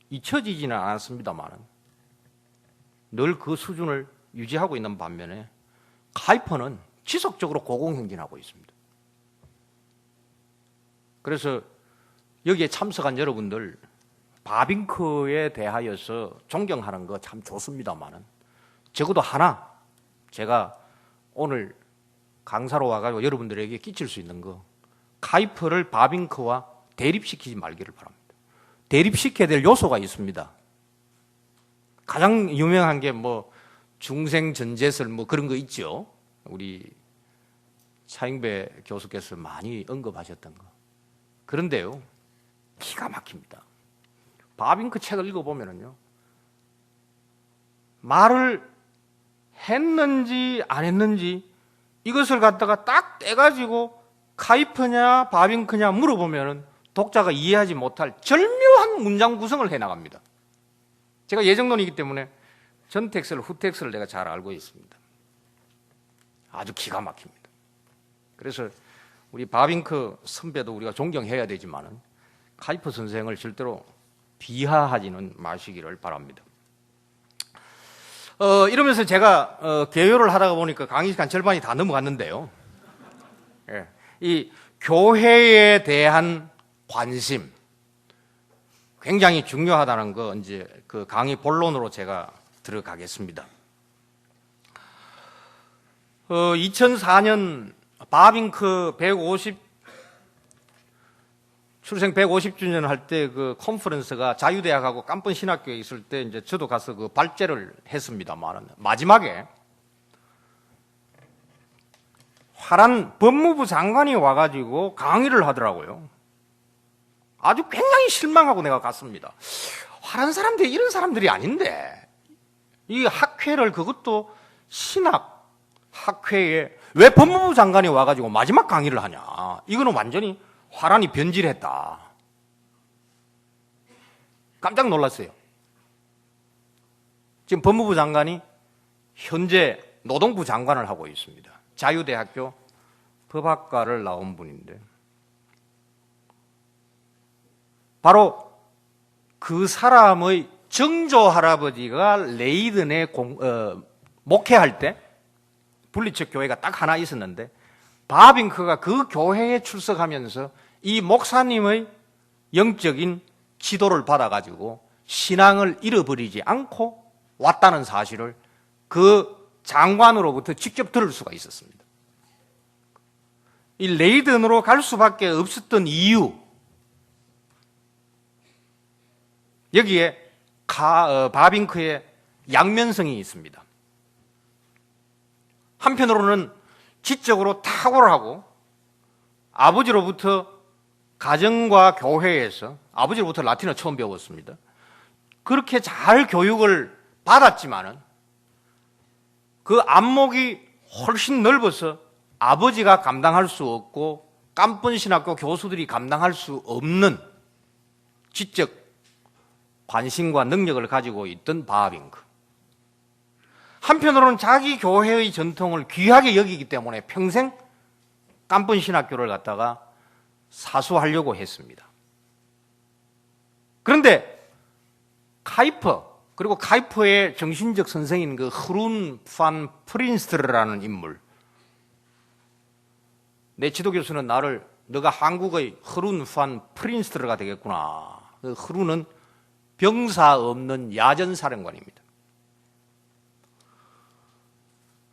잊혀지지는 않았습니다만 늘 그 수준을 유지하고 있는 반면에 카이퍼는 지속적으로 고공행진하고 있습니다. 그래서 여기에 참석한 여러분들 바빙크에 대하여서 존경하는 거 참 좋습니다만은 적어도 하나 제가 오늘 강사로 와가지고 여러분들에게 끼칠 수 있는 거 카이퍼를 바빙크와 대립시키지 말기를 바랍니다. 대립시켜야 될 요소가 있습니다. 가장 유명한 게 뭐 중생전제설 뭐 그런 거 있죠. 우리 차잉배 교수께서 많이 언급하셨던 거. 그런데요, 기가 막힙니다. 바빙크 책을 읽어보면요, 말을 했는지 안 했는지 이것을 갖다가 딱 떼가지고 카이퍼냐 바빙크냐 물어보면은 독자가 이해하지 못할 절묘한 문장 구성을 해나갑니다. 제가 예정론이기 때문에 전텍스를 후텍스를 내가 잘 알고 있습니다. 아주 기가 막힙니다. 그래서 우리 바빙크 선배도 우리가 존경해야 되지만은 카이퍼 선생을 절대로 비하하지는 마시기를 바랍니다. 이러면서 제가 개요를 하다가 보니까 강의 시간 절반이 다 넘어갔는데요. 예, 이 교회에 대한 관심 굉장히 중요하다는 거 이제 그 강의 본론으로 제가 들어가겠습니다. 2004년 바빙크 출생 150주년 할 때 그 컨퍼런스가 자유대학하고 깜쁜 신학교에 있을 때 이제 저도 가서 그 발제를 했습니다만 마지막에 화란 법무부 장관이 와가지고 강의를 하더라고요. 아주 굉장히 실망하고 내가 갔습니다. 화란 사람들이 이런 사람들이 아닌데 이 학회를 그것도 신학 학회에 왜 법무부 장관이 와가지고 마지막 강의를 하냐. 이거는 완전히 화란이 변질했다. 깜짝 놀랐어요. 지금 법무부 장관이 현재 노동부 장관을 하고 있습니다. 자유대학교 법학과를 나온 분인데 바로 그 사람의 정조 할아버지가 레이든에 목회할 때 분리척 교회가 딱 하나 있었는데 바빙크가 그 교회에 출석하면서 이 목사님의 영적인 지도를 받아가지고 신앙을 잃어버리지 않고 왔다는 사실을 그 장관으로부터 직접 들을 수가 있었습니다. 이 레이든으로 갈 수밖에 없었던 이유, 여기에 바빙크의 양면성이 있습니다. 한편으로는 지적으로 탁월하고 아버지로부터 가정과 교회에서, 아버지로부터 라틴어 처음 배웠습니다. 그렇게 잘 교육을 받았지만은 그 안목이 훨씬 넓어서 아버지가 감당할 수 없고 깜쁜 신학교 교수들이 감당할 수 없는 지적 관심과 능력을 가지고 있던 바빙크. 한편으로는 자기 교회의 전통을 귀하게 여기기 때문에 평생 깜쁜 신학교를 갖다가 사수하려고 했습니다. 그런데 카이퍼, 그리고 카이퍼의 정신적 선생인 그 흐룬 판 프린스트라는 인물, 내 지도교수는 나를 너가 한국의 흐룬 판 프린스트가 되겠구나. 그 흐룬은 병사 없는 야전사령관입니다.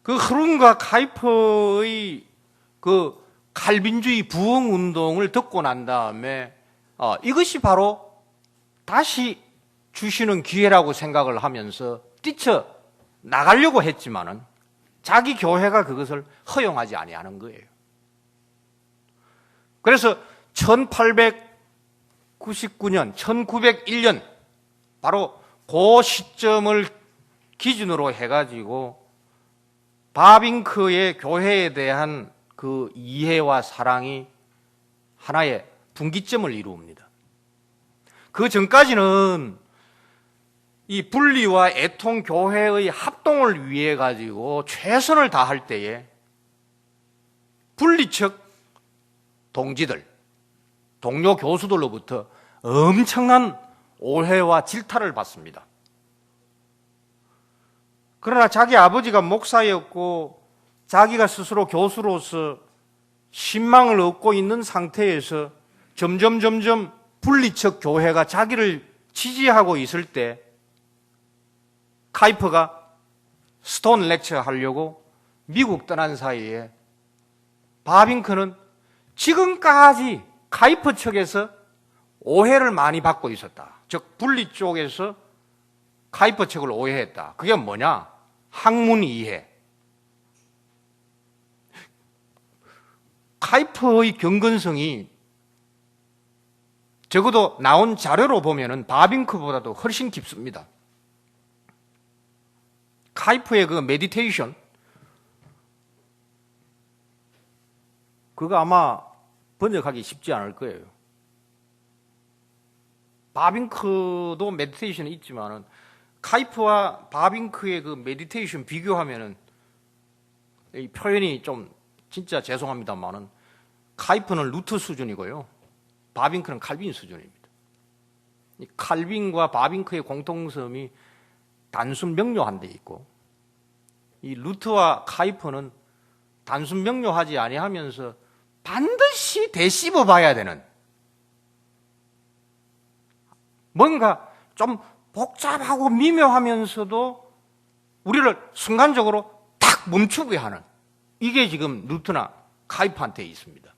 그 흐룬과 카이퍼의 그 칼빈주의 부흥운동을 듣고 난 다음에 이것이 바로 다시 주시는 기회라고 생각을 하면서 뛰쳐 나가려고 했지만은 자기 교회가 그것을 허용하지 아니하는 거예요. 그래서 1899년, 1901년 바로 그 시점을 기준으로 해가지고 바빙크의 교회에 대한 그 이해와 사랑이 하나의 분기점을 이루옵니다. 그 전까지는 이 분리와 애통 교회의 합동을 위해 가지고 최선을 다할 때에 분리척 동지들, 동료 교수들로부터 엄청난 오해와 질타를 받습니다. 그러나 자기 아버지가 목사였고 자기가 스스로 교수로서 신망을 얻고 있는 상태에서 점점 분리척 교회가 자기를 지지하고 있을 때 카이퍼가 스톤 렉처 하려고 미국 떠난 사이에 바빙크는 지금까지 카이퍼 측에서 오해를 많이 받고 있었다. 즉 분리 쪽에서 카이퍼 측을 오해했다. 그게 뭐냐? 학문 이해. 카이퍼의 경건성이 적어도 나온 자료로 보면은 바빙크보다도 훨씬 깊습니다. 카이퍼의 그 메디테이션, 그거 아마 번역하기 쉽지 않을 거예요. 바빙크도 메디테이션이 있지만은 카이퍼와 바빙크의 그 메디테이션 비교하면은 이 표현이 좀 진짜 죄송합니다만은 카이퍼는 루터 수준이고요. 바빙크는 칼빈 수준입니다. 이 칼빈과 바빙크의 공통점이 단순 명료한 데 있고 이 루터와 카이퍼는 단순 명료하지 아니하면서 반드시 되씹어 봐야 되는 뭔가 좀 복잡하고 미묘하면서도 우리를 순간적으로 탁 멈추게 하는 이게 지금 루터나 카이퍼한테 있습니다.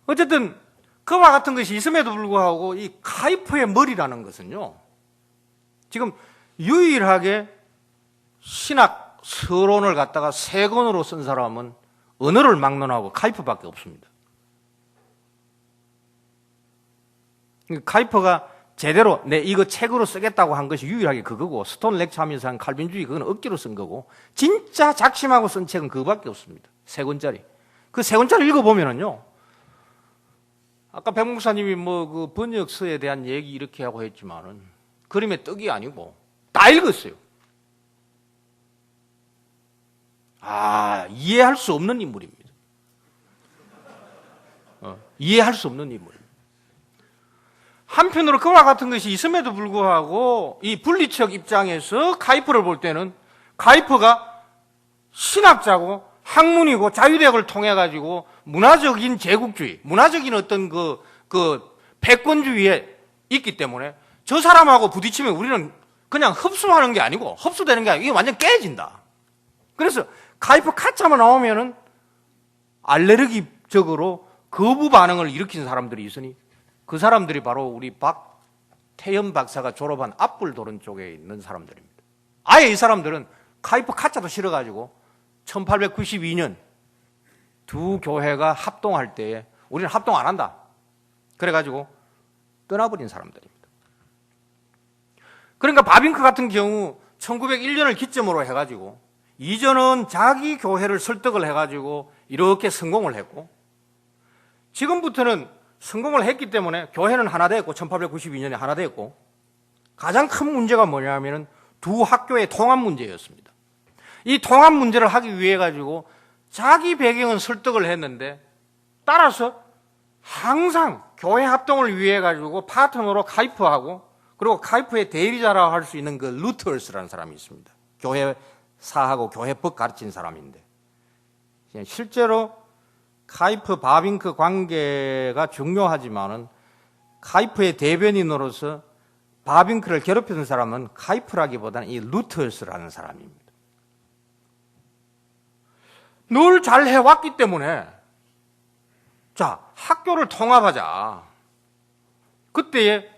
어쨌든 그와 같은 것이 있음에도 불구하고 이 카이퍼의 머리라는 것은요, 지금 유일하게 신학 서론을 갖다가 세 권으로 쓴 사람은 언어를 막론하고 카이퍼밖에 없습니다. 카이퍼가 제대로 내 이거 책으로 쓰겠다고 한 것이 유일하게 그거고, 스톤 렉처 하면서 한 칼빈주의 그건 억지로 쓴 거고, 진짜 작심하고 쓴 책은 그거밖에 없습니다. 세 권짜리. 그 세 권짜리 읽어보면은요, 아까 백 목사님이 뭐 그 번역서에 대한 얘기 이렇게 하고 했지만은 그림의 떡이 아니고 다 읽었어요. 이해할 수 없는 인물입니다. 이해할 수 없는 인물입니다. 한편으로 그와 같은 것이 있음에도 불구하고 이 분리척 입장에서 카이퍼를 볼 때는 카이퍼가 신학자고 학문이고 자유대학을 통해 가지고 문화적인 제국주의, 문화적인 어떤 그 패권주의에 있기 때문에 저 사람하고 부딪히면 우리는 그냥 흡수하는 게 아니고 흡수되는 게 아니고 이게 완전 깨진다. 그래서 카이퍼 카자만 나오면은 알레르기적으로 거부 반응을 일으킨 사람들이 있으니 그 사람들이 바로 우리 박태현 박사가 졸업한 앞불도른 쪽에 있는 사람들입니다. 아예 이 사람들은 카이퍼 카자도 싫어가지고 1892년 두 교회가 합동할 때에 우리는 합동 안 한다. 그래가지고 떠나버린 사람들입니다. 그러니까 바빙크 같은 경우 1901년을 기점으로 해가지고 이전은 자기 교회를 설득을 해가지고 이렇게 성공을 했고 지금부터는 성공을 했기 때문에 교회는 하나 됐고 1892년에 하나 됐고 가장 큰 문제가 뭐냐면 두 학교의 통합 문제였습니다. 이 통합 문제를 하기 위해 가지고 자기 배경은 설득을 했는데 따라서 항상 교회 합동을 위해 가지고 파트너로 카이프하고 그리고 카이프의 대리자라고 할 수 있는 그 루터스라는 사람이 있습니다. 교회사하고 교회법 가르친 사람인데 실제로 카이프 바빙크 관계가 중요하지만은 카이프의 대변인으로서 바빙크를 괴롭히는 사람은 카이프라기보다는 이 루터스라는 사람입니다. 늘 잘 해왔기 때문에 자 학교를 통합하자. 그때에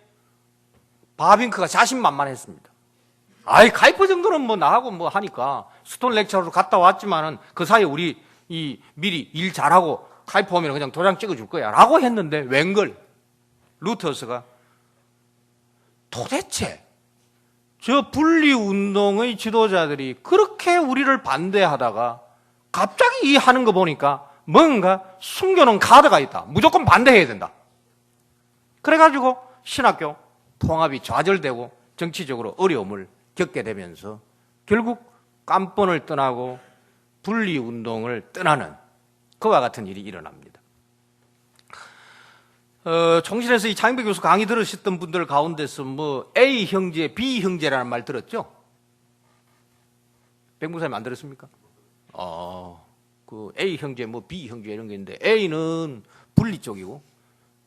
바빙크가 자신만만했습니다. 아이 카이프 정도는 뭐 나하고 뭐 하니까 스톤 렉처로 갔다 왔지만은 그 사이에 우리 미리 일 잘하고 카이프 오면 그냥 도장 찍어줄 거야 라고 했는데 웬걸 루터스가 도대체 저 분리운동의 지도자들이 그렇게 우리를 반대하다가 갑자기 이 하는 거 보니까 뭔가 숨겨놓은 카드가 있다. 무조건 반대해야 된다. 그래가지고 신학교 통합이 좌절되고 정치적으로 어려움을 겪게 되면서 결국 깜번을 떠나고 분리운동을 떠나는 그와 같은 일이 일어납니다. 총신에서 이 장인배 교수 강의 들으셨던 분들 가운데서 뭐 A 형제, B 형제라는 말 들었죠? 백 목사님 안 들었습니까? 그 A 형제, 뭐 B 형제 이런 게 있는데 A는 분리 쪽이고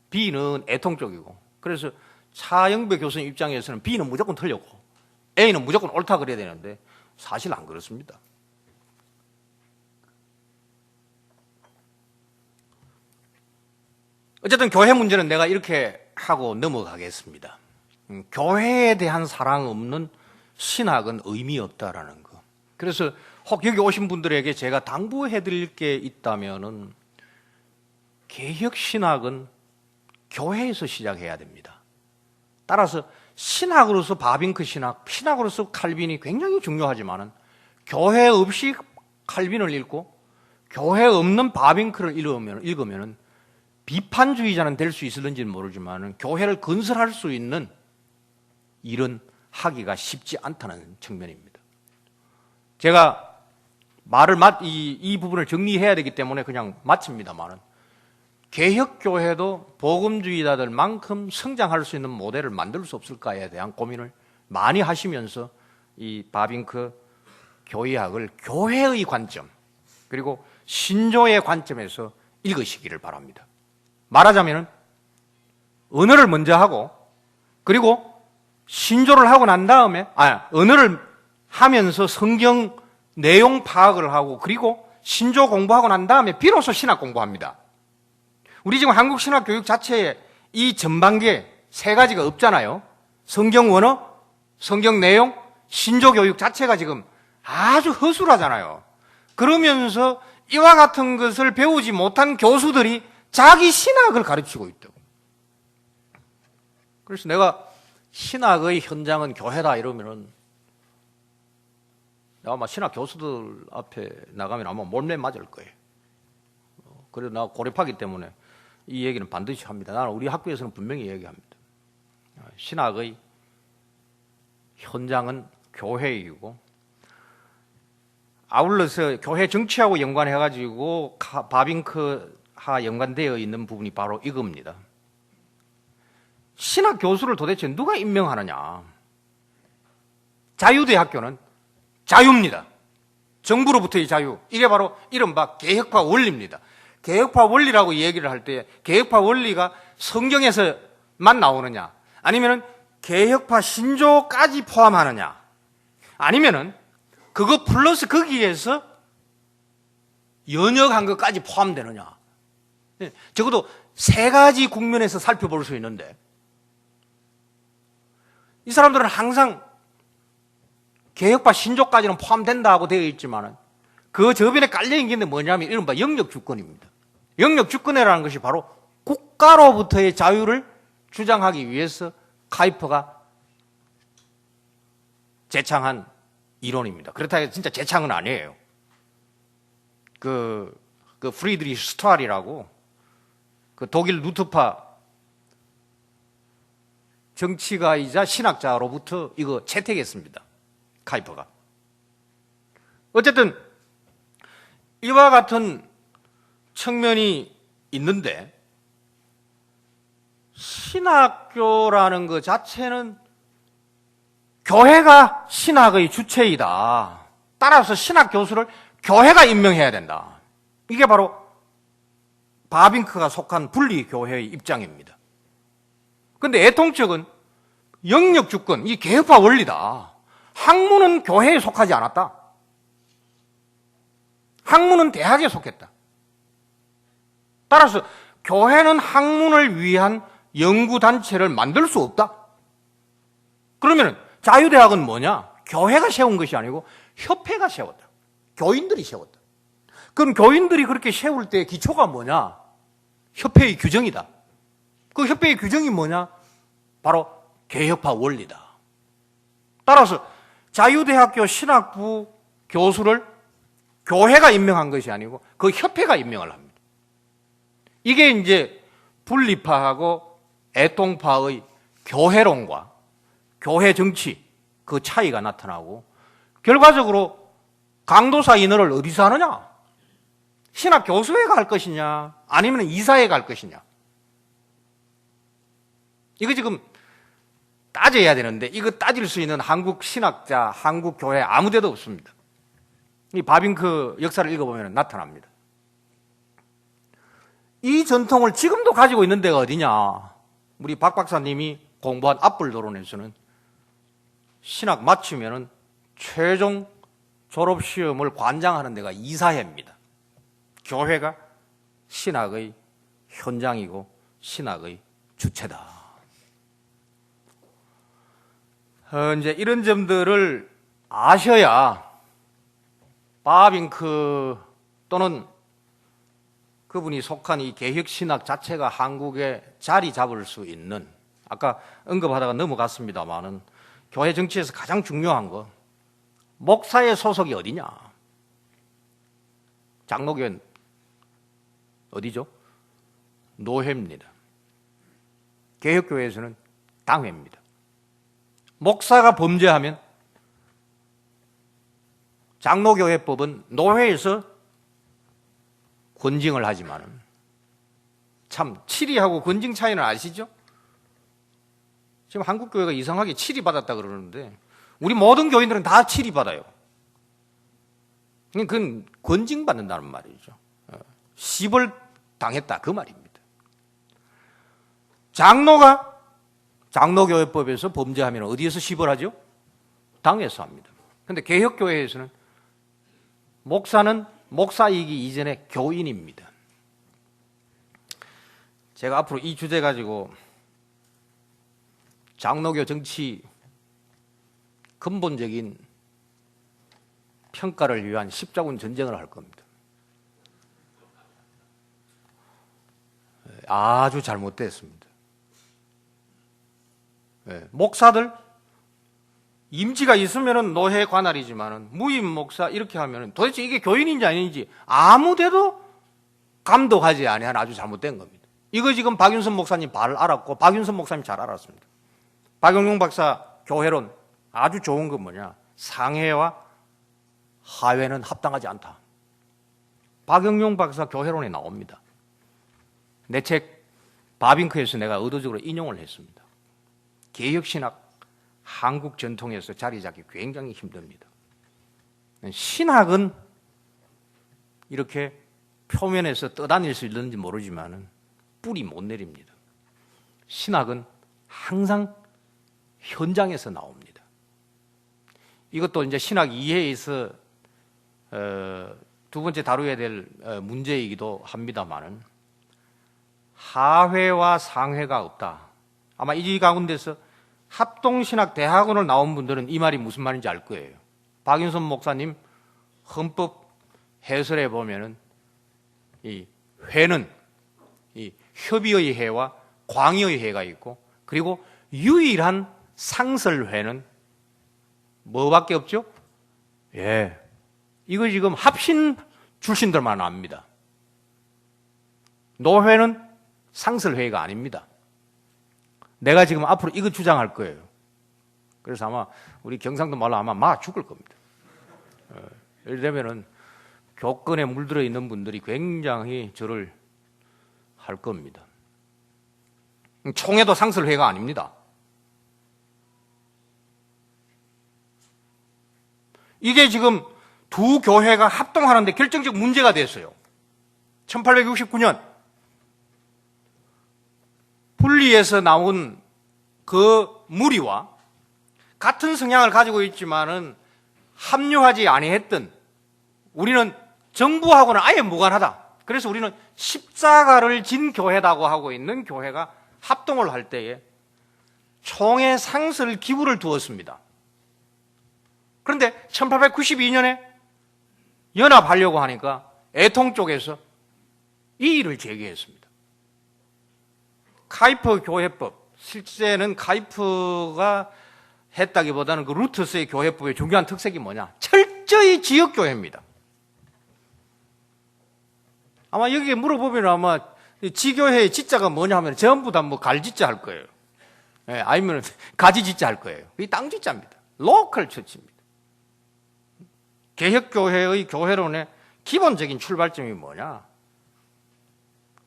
B는 애통 쪽이고 그래서 차영배 교수님 입장에서는 B는 무조건 틀렸고 A는 무조건 옳다 그래야 되는데 사실 안 그렇습니다. 어쨌든 교회 문제는 내가 이렇게 하고 넘어가겠습니다. 교회에 대한 사랑 없는 신학은 의미 없다라는 거. 그래서 혹 여기 오신 분들에게 제가 당부해 드릴 게 있다면은 개혁 신학은 교회에서 시작해야 됩니다. 따라서 신학으로서 바빙크 신학, 신학으로서 칼빈이 굉장히 중요하지만은 교회 없이 칼빈을 읽고 교회 없는 바빙크를 읽으면은 비판주의자는 될 수 있을는지는 모르지만 교회를 건설할 수 있는 일은 하기가 쉽지 않다는 측면입니다. 제가 말을 이 부분을 정리해야 되기 때문에 그냥 마칩니다만은 개혁교회도 복음주의자들만큼 성장할 수 있는 모델을 만들 수 없을까에 대한 고민을 많이 하시면서 이 바빙크 교회학을 교회의 관점 그리고 신조의 관점에서 읽으시기를 바랍니다. 말하자면 언어를 먼저 하고 그리고 신조를 하고 난 다음에 언어를 하면서 성경 내용 파악을 하고 그리고 신조 공부하고 난 다음에 비로소 신학 공부합니다. 우리 지금 한국 신학 교육 자체에 이 전반기에 세 가지가 없잖아요. 성경 원어, 성경 내용, 신조 교육 자체가 지금 아주 허술하잖아요. 그러면서 이와 같은 것을 배우지 못한 교수들이 자기 신학을 가르치고 있다고. 그래서 내가 신학의 현장은 교회다 이러면은 아마 신학 교수들 앞에 나가면 아마 몰매 맞을 거예요. 그래도 나 고립하기 때문에 이 얘기는 반드시 합니다. 나는 우리 학교에서는 분명히 얘기합니다. 신학의 현장은 교회이고 아울러서 교회 정치하고 연관해가지고 바빙크와 연관되어 있는 부분이 바로 이겁니다. 신학 교수를 도대체 누가 임명하느냐? 자유대학교는 자유입니다. 정부로부터의 자유. 이게 바로 이른바 개혁파 원리입니다. 개혁파 원리라고 얘기를 할 때 개혁파 원리가 성경에서만 나오느냐? 아니면은 개혁파 신조까지 포함하느냐? 아니면은 그거 플러스 거기에서 연역한 것까지 포함되느냐? 적어도 세 가지 국면에서 살펴볼 수 있는데 이 사람들은 항상 개혁파 신조까지는 포함된다고 되어 있지만 그 저변에 깔려있는 게 뭐냐면 이른바 영역주권입니다. 영역주권이라는 것이 바로 국가로부터의 자유를 주장하기 위해서 카이퍼가 제창한 이론입니다. 그렇다고 진짜 제창은 아니에요. 그 프리드리히 스토알이라고 그 독일 루트파 정치가이자 신학자로부터 이거 채택했습니다. 카이퍼가. 어쨌든 이와 같은 측면이 있는데 신학교라는 것 자체는 교회가 신학의 주체이다. 따라서 신학 교수를 교회가 임명해야 된다. 이게 바로 바빙크가 속한 분리교회의 입장입니다. 그런데 애통 측은 영역주권, 이 개혁파 원리다. 학문은 교회에 속하지 않았다. 학문은 대학에 속했다. 따라서 교회는 학문을 위한 연구단체를 만들 수 없다. 그러면 자유대학은 뭐냐? 교회가 세운 것이 아니고 협회가 세웠다. 교인들이 세웠다. 그럼 교인들이 그렇게 세울 때 기초가 뭐냐? 협회의 규정이다. 그 협회의 규정이 뭐냐? 바로 개혁파 원리다. 따라서 자유대학교 신학부 교수를 교회가 임명한 것이 아니고 그 협회가 임명을 합니다. 이게 이제 분리파하고 애통파의 교회론과 교회 정치 그 차이가 나타나고 결과적으로 강도사 인허를 어디서 하느냐? 신학 교수회가 갈 것이냐? 아니면 이사회가 갈 것이냐? 이거 지금 따져야 되는데 이거 따질 수 있는 한국 신학자, 한국 교회 아무 데도 없습니다. 이 바빙크 역사를 읽어보면 나타납니다. 이 전통을 지금도 가지고 있는 데가 어디냐? 우리 박 박사님이 공부한 앞불도론에서는 신학 마치면은 최종 졸업시험을 관장하는 데가 이사회입니다. 교회가 신학의 현장이고 신학의 주체다. 이제 이런 점들을 아셔야 바빙크 또는 그분이 속한 이 개혁신학 자체가 한국에 자리 잡을 수 있는, 아까 언급하다가 넘어갔습니다만은 교회 정치에서 가장 중요한 거, 목사의 소속이 어디냐? 장로교회는 어디죠? 노회입니다. 개혁교회에서는 당회입니다. 목사가 범죄하면 장로교회법은 노회에서 권징을 하지만은 참 치리하고 권징 차이는 아시죠? 지금 한국 교회가 이상하게 치리 받았다 그러는데 우리 모든 교인들은 다 치리 받아요. 그건 권징 받는다는 말이죠. 시벌 당했다 그 말입니다. 장로가 장로교회법에서 범죄하면 어디에서 시벌하죠? 당에서 합니다. 그런데 개혁교회에서는 목사는 목사이기 이전에 교인입니다. 제가 앞으로 이 주제 가지고 장로교 정치 근본적인 평가를 위한 십자군 전쟁을 할 겁니다. 아주 잘못됐습니다. 목사들 임지가 있으면은 노회 관할이지만은 무임 목사 이렇게 하면은 도대체 이게 교인인지 아닌지 아무데도 감독하지 아니한 아주 잘못된 겁니다. 이거 지금 박윤선 목사님 잘 알았고 박윤선 목사님 잘 알았습니다. 박영용 박사 교회론 아주 좋은 건 뭐냐? 상회와 하회는 합당하지 않다. 박영용 박사 교회론에 나옵니다. 내 책 바빙크에서 내가 의도적으로 인용을 했습니다. 개혁신학 한국 전통에서 자리 잡기 굉장히 힘듭니다. 신학은 이렇게 표면에서 떠다닐 수 있는지 모르지만 뿌리 못 내립니다. 신학은 항상 현장에서 나옵니다. 이것도 이제 신학 이해에서 두 번째 다루어야 될 문제이기도 합니다만은 하회와 상회가 없다. 아마 이 가운데서 합동신학대학원을 나온 분들은 이 말이 무슨 말인지 알 거예요. 박윤선 목사님 헌법 해설에 보면은 이 회는 이 협의의 회와 광의의 회가 있고, 그리고 유일한 상설회는 뭐밖에 없죠? 예, 이거 지금 합신 출신들만 압니다. 노회는 상설회가 아닙니다. 내가 지금 앞으로 이거 주장할 거예요. 그래서 아마 우리 경상도 말로 아마 막 죽을 겁니다. 예를 들면은 교권에 물들어 있는 분들이 굉장히 저를 할 겁니다. 총회도 상설회가 아닙니다. 이게 지금 두 교회가 합동하는데 결정적 문제가 됐어요. 1869년 분리해서 나온 그 무리와 같은 성향을 가지고 있지만은 합류하지 아니했던, 우리는 정부하고는 아예 무관하다. 그래서 우리는 십자가를 진 교회라고 하고 있는 교회가 합동을 할 때에 총회 상설 기구를 두었습니다. 그런데 1892년에 연합하려고 하니까 애통 쪽에서 이의를 제기했습니다. 카이퍼 교회법, 실제는 카이퍼가 했다기보다는 그 루터스의 교회법의 중요한 특색이 뭐냐? 철저히 지역교회입니다. 아마 여기에 물어보면 아마 지교회의 지자가 뭐냐 하면 전부 다 뭐 갈지자 할 거예요. 예, 아니면 가지지자 할 거예요. 이 땅지자입니다. 로컬 처치입니다. 개혁교회의 교회론의 기본적인 출발점이 뭐냐?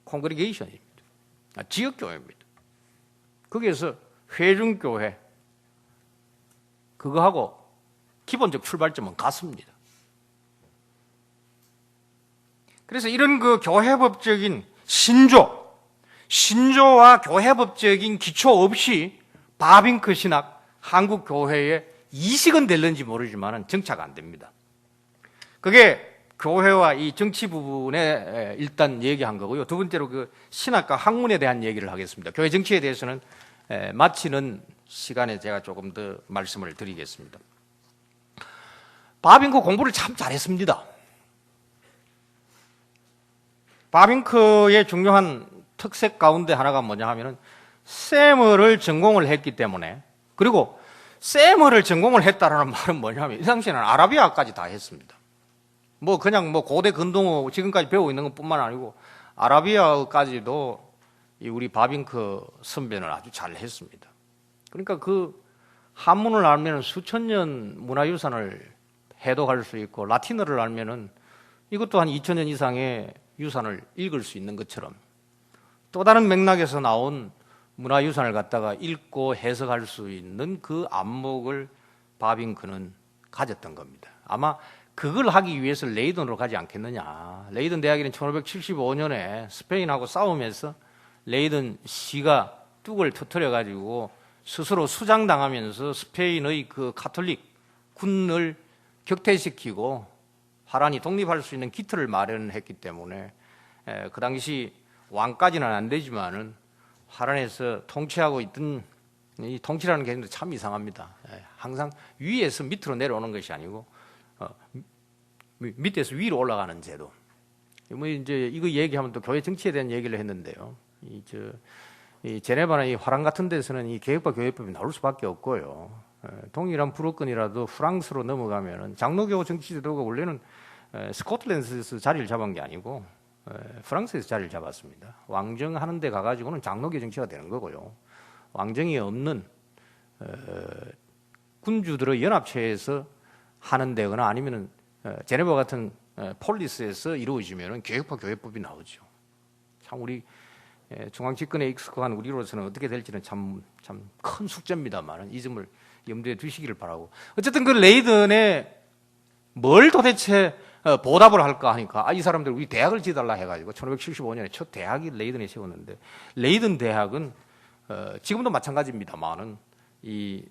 콩그리게이션입니다. 지역교회입니다. 거기에서 회중교회, 그거하고 기본적 출발점은 같습니다. 그래서 이런 그 교회법적인 신조와 교회법적인 기초 없이 바빙크 신학 한국 교회에 이식은 될는지 모르지만 정착 안 됩니다. 그게 교회와 이 정치 부분에 일단 얘기한 거고요. 두 번째로 그 신학과 학문에 대한 얘기를 하겠습니다. 교회 정치에 대해서는 마치는 시간에 제가 조금 더 말씀을 드리겠습니다. 바빙크 공부를 참 잘했습니다. 바빙크의 중요한 특색 가운데 하나가 뭐냐 하면은 세머를 전공을 했기 때문에, 그리고 세머를 전공을 했다라는 말은 뭐냐면 이 당시에는 아라비아까지 다 했습니다. 뭐 그냥 뭐 고대 근동어 지금까지 배우고 있는 것뿐만 아니고 아라비아까지도 이 우리 바빙크 선배는 아주 잘 했습니다. 그러니까 그 한문을 알면 수천 년 문화유산을 해독할 수 있고, 라틴어를 알면은 이것도 한 2000년 이상의 유산을 읽을 수 있는 것처럼 또 다른 맥락에서 나온 문화유산을 갖다가 읽고 해석할 수 있는 그 안목을 바빙크는 가졌던 겁니다. 아마 그걸 하기 위해서 레이든으로 가지 않겠느냐. 레이든 대학에는 1575년에 스페인하고 싸우면서 레이든 씨가 뚝을 터뜨려가지고 스스로 수장당하면서 스페인의 그 가톨릭 군을 격퇴시키고 화란이 독립할 수 있는 기틀을 마련했기 때문에 그 당시 왕까지는 안 되지만은 화란에서 통치하고 있던, 이 통치라는 개념도 참 이상합니다. 항상 위에서 밑으로 내려오는 것이 아니고 밑에서 위로 올라가는 제도. 뭐 이제 이거 얘기하면 또 교회 정치에 대한 얘기를 했는데요. 이 제네바나 이 화랑 같은 데서는 이 개혁파 교회법이 나올 수밖에 없고요. 동일한 불어권이라도 프랑스로 넘어가면은 장로교 정치 제도가 원래는 스코틀랜드에서 자리를 잡은 게 아니고 프랑스에서 자리를 잡았습니다. 왕정하는 데 가가지고는 장로교 정치가 되는 거고요. 왕정이 없는 군주들의 연합체에서 하는 데거나 아니면은 제네바 같은 폴리스에서 이루어지면은 개혁파 교회법이 나오죠. 참 우리 중앙 집권에 익숙한 우리로서는 어떻게 될지는 참 큰 숙제입니다만 이 점을 염두에 두시기를 바라고, 어쨌든 그 레이든에 뭘 도대체 보답을 할까 하니까 이 사람들 우리 대학을 지달라 해가지고 1575년에 첫 대학이 레이든에 세웠는데, 레이든 대학은 지금도 마찬가지입니다만은 이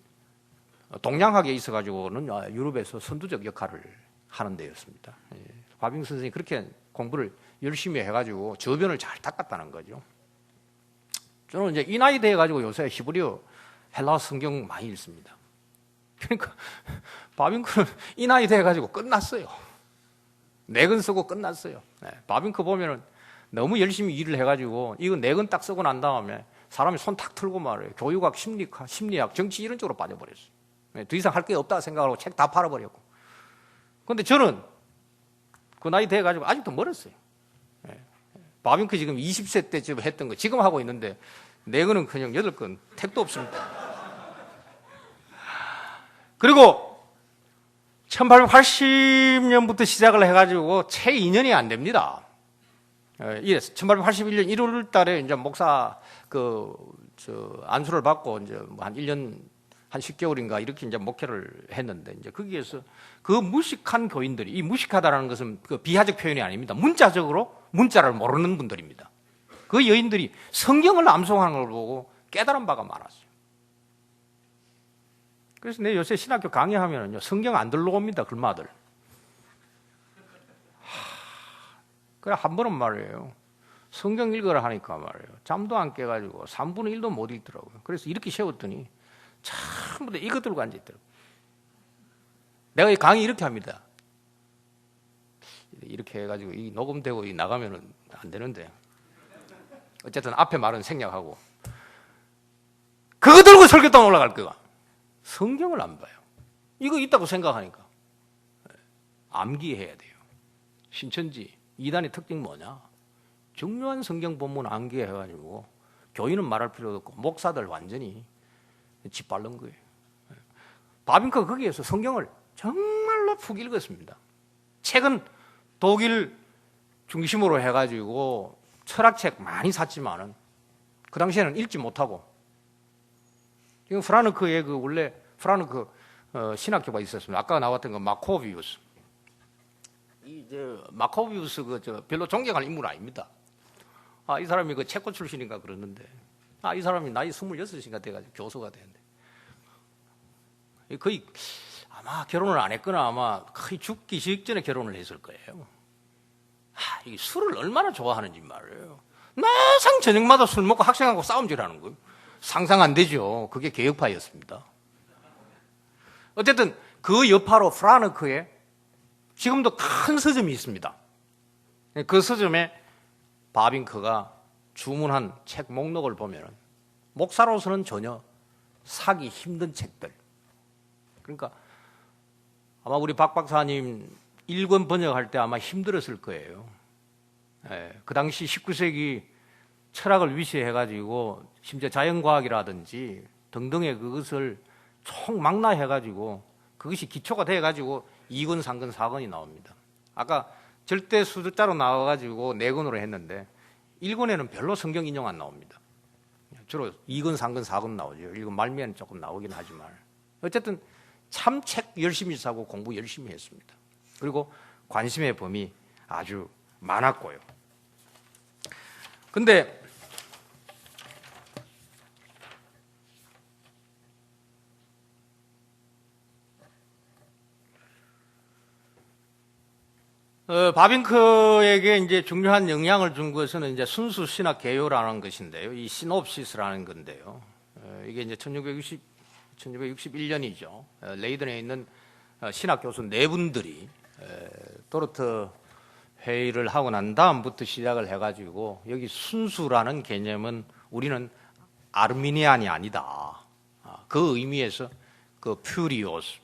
동양학에 있어가지고는 유럽에서 선두적 역할을 하는 데였습니다. 바빙크 선생이 그렇게 공부를 열심히 해가지고 저변을 잘 닦았다는 거죠. 저는 이제 이 나이 돼가지고 요새 히브리어 헬라어 성경 많이 읽습니다. 그러니까 바빙크는 이 나이 돼가지고 끝났어요. 내근 쓰고 끝났어요. 바빙크 보면은 너무 열심히 일을 해가지고 이거 내근 딱 쓰고 난 다음에 사람이 손 탁 틀고 말해요. 교육학, 심리학, 정치 이런 쪽으로 빠져버렸어요. 더 이상 할 게 없다 생각하고 책 다 팔아버렸고. 그런데 저는 그 나이 돼가지고 아직도 멀었어요. 바빙크 지금 20세 때쯤 했던 거 지금 하고 있는데 내근은 그냥 8건 택도 없습니다. 그리고 1880년부터 시작을 해가지고 채 2년이 안 됩니다. 1881년 1월 달에 이제 목사 안수를 받고 이제 한 1년 한 10개월인가 이렇게 이제 목회를 했는데, 이제 거기에서 그 무식한 교인들이, 이 무식하다라는 것은 그 비하적 표현이 아닙니다. 문자적으로 문자를 모르는 분들입니다. 그 여인들이 성경을 암송하는 걸 보고 깨달은 바가 많았어요. 그래서 내 요새 신학교 강의하면요, 성경 안 들러옵니다, 글마들. 그래, 한 번은 말이에요, 성경 읽으라 하니까 말이에요, 잠도 안 깨가지고 3분의 1도 못 읽더라고요. 그래서 이렇게 세웠더니 전부 다 이거 들고 앉아있더라고요. 내가 이 강의 이렇게 합니다. 이렇게 해가지고 이 녹음되고 나가면은 안 되는데, 어쨌든 앞에 말은 생략하고, 그거 들고 설교당 올라갈 거야. 성경을 안 봐요. 이거 있다고 생각하니까 암기해야 돼요. 신천지 2단의 특징 뭐냐? 중요한 성경 본문 암기해가지고 교인은 말할 필요도 없고 목사들 완전히 짓밟는 거예요. 바빙크가 거기에서 성경을 정말로 푹 읽었습니다. 책은 독일 중심으로 해가지고 철학책 많이 샀지만은 그 당시에는 읽지 못하고, 지금 프라누크의 원래 프라누크 신학교가 있었습니다. 아까 나왔던 거 마코비우스. 마코비우스 별로 존경할 인물 아닙니다. 이 사람이 체코 출신인가 그러는데, 이 사람이 나이 26인가 돼가지고 교수가 되는데, 거의 아마 결혼을 안 했거나 아마 거의 죽기 직전에 결혼을 했을 거예요. 이 술을 얼마나 좋아하는지 말이에요. 매상 저녁마다 술 먹고 학생하고 싸움질하는 거예요. 상상 안 되죠. 그게 개혁파였습니다. 어쨌든 그 여파로 프라누크에 지금도 큰 서점이 있습니다. 그 서점에 바빙크가 주문한 책 목록을 보면 목사로서는 전혀 사기 힘든 책들, 그러니까 아마 우리 박 박사님 1권 번역할 때 아마 힘들었을 거예요. 그 당시 19세기 철학을 위시해가지고 심지어 자연과학이라든지 등등의 그것을 총망라해가지고 그것이 기초가 돼가지고 2권, 3권, 4권이 나옵니다. 아까 절대 숫자로 나와가지고 4권으로 했는데 1권에는 별로 성경 인용 안 나옵니다. 주로 2권, 3권, 4권 나오죠. 1권 말미에는 조금 나오긴 하지만 어쨌든 참 책 열심히 사고 공부 열심히 했습니다. 그리고 관심의 범위 아주 많았고요. 근데 바빙크에게 이제 중요한 영향을 준 것은 이제 순수 신학 개요라는 것인데요. 이 시놉시스라는 건데요. 이게 이제 1961년이죠. 레이든에 있는 신학 교수 4분들이 도르트 회의를 하고 난 다음부터 시작을 해가지고, 여기 순수라는 개념은 우리는 아르미니안이 아니다. 그 의미에서 그 퓨리오스,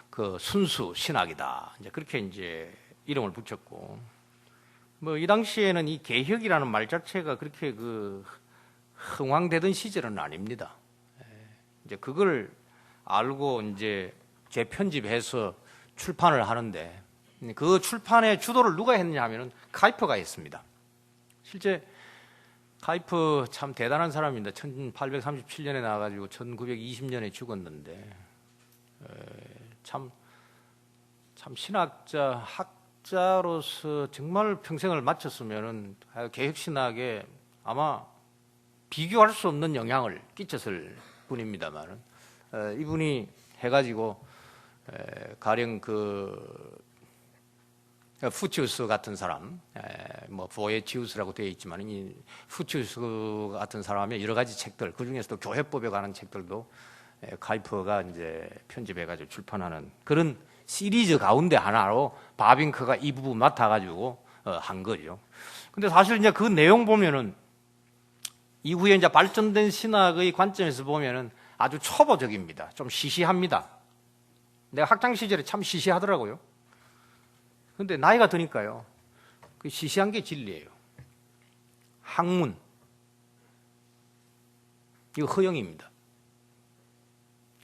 그 순수 신학이다. 이제 그렇게 이제 이름을 붙였고, 이 당시에는 이 개혁이라는 말 자체가 그렇게 흥황되던 시절은 아닙니다. 이제 그걸 알고 이제 재편집해서 출판을 하는데, 그 출판의 주도를 누가 했느냐 하면은 카이퍼가 했습니다. 실제 카이프 참 대단한 사람입니다. 1837년에 나와가지고 1920년에 죽었는데 참 신학자, 학자로서 정말 평생을 마쳤으면은 개혁신학에 아마 비교할 수 없는 영향을 끼쳤을 분입니다만은 이분이 해가지고 가령 그 푸치우스 같은 사람, 뭐 보에치우스라고 되어 있지만 이 푸치우스 같은 사람의 여러 가지 책들, 그 중에서도 교회법에 관한 책들도 카이퍼가 이제 편집해가지고 출판하는 그런 시리즈 가운데 하나로 바빙크가 이 부분 맡아가지고 한 거죠. 근데 사실 이제 그 내용 보면은 이후에 이제 발전된 신학의 관점에서 보면은 아주 초보적입니다. 좀 시시합니다. 내가 학창 시절에 참 시시하더라고요. 근데 나이가 드니까요, 그 시시한 게 진리예요. 학문, 이거 허영입니다.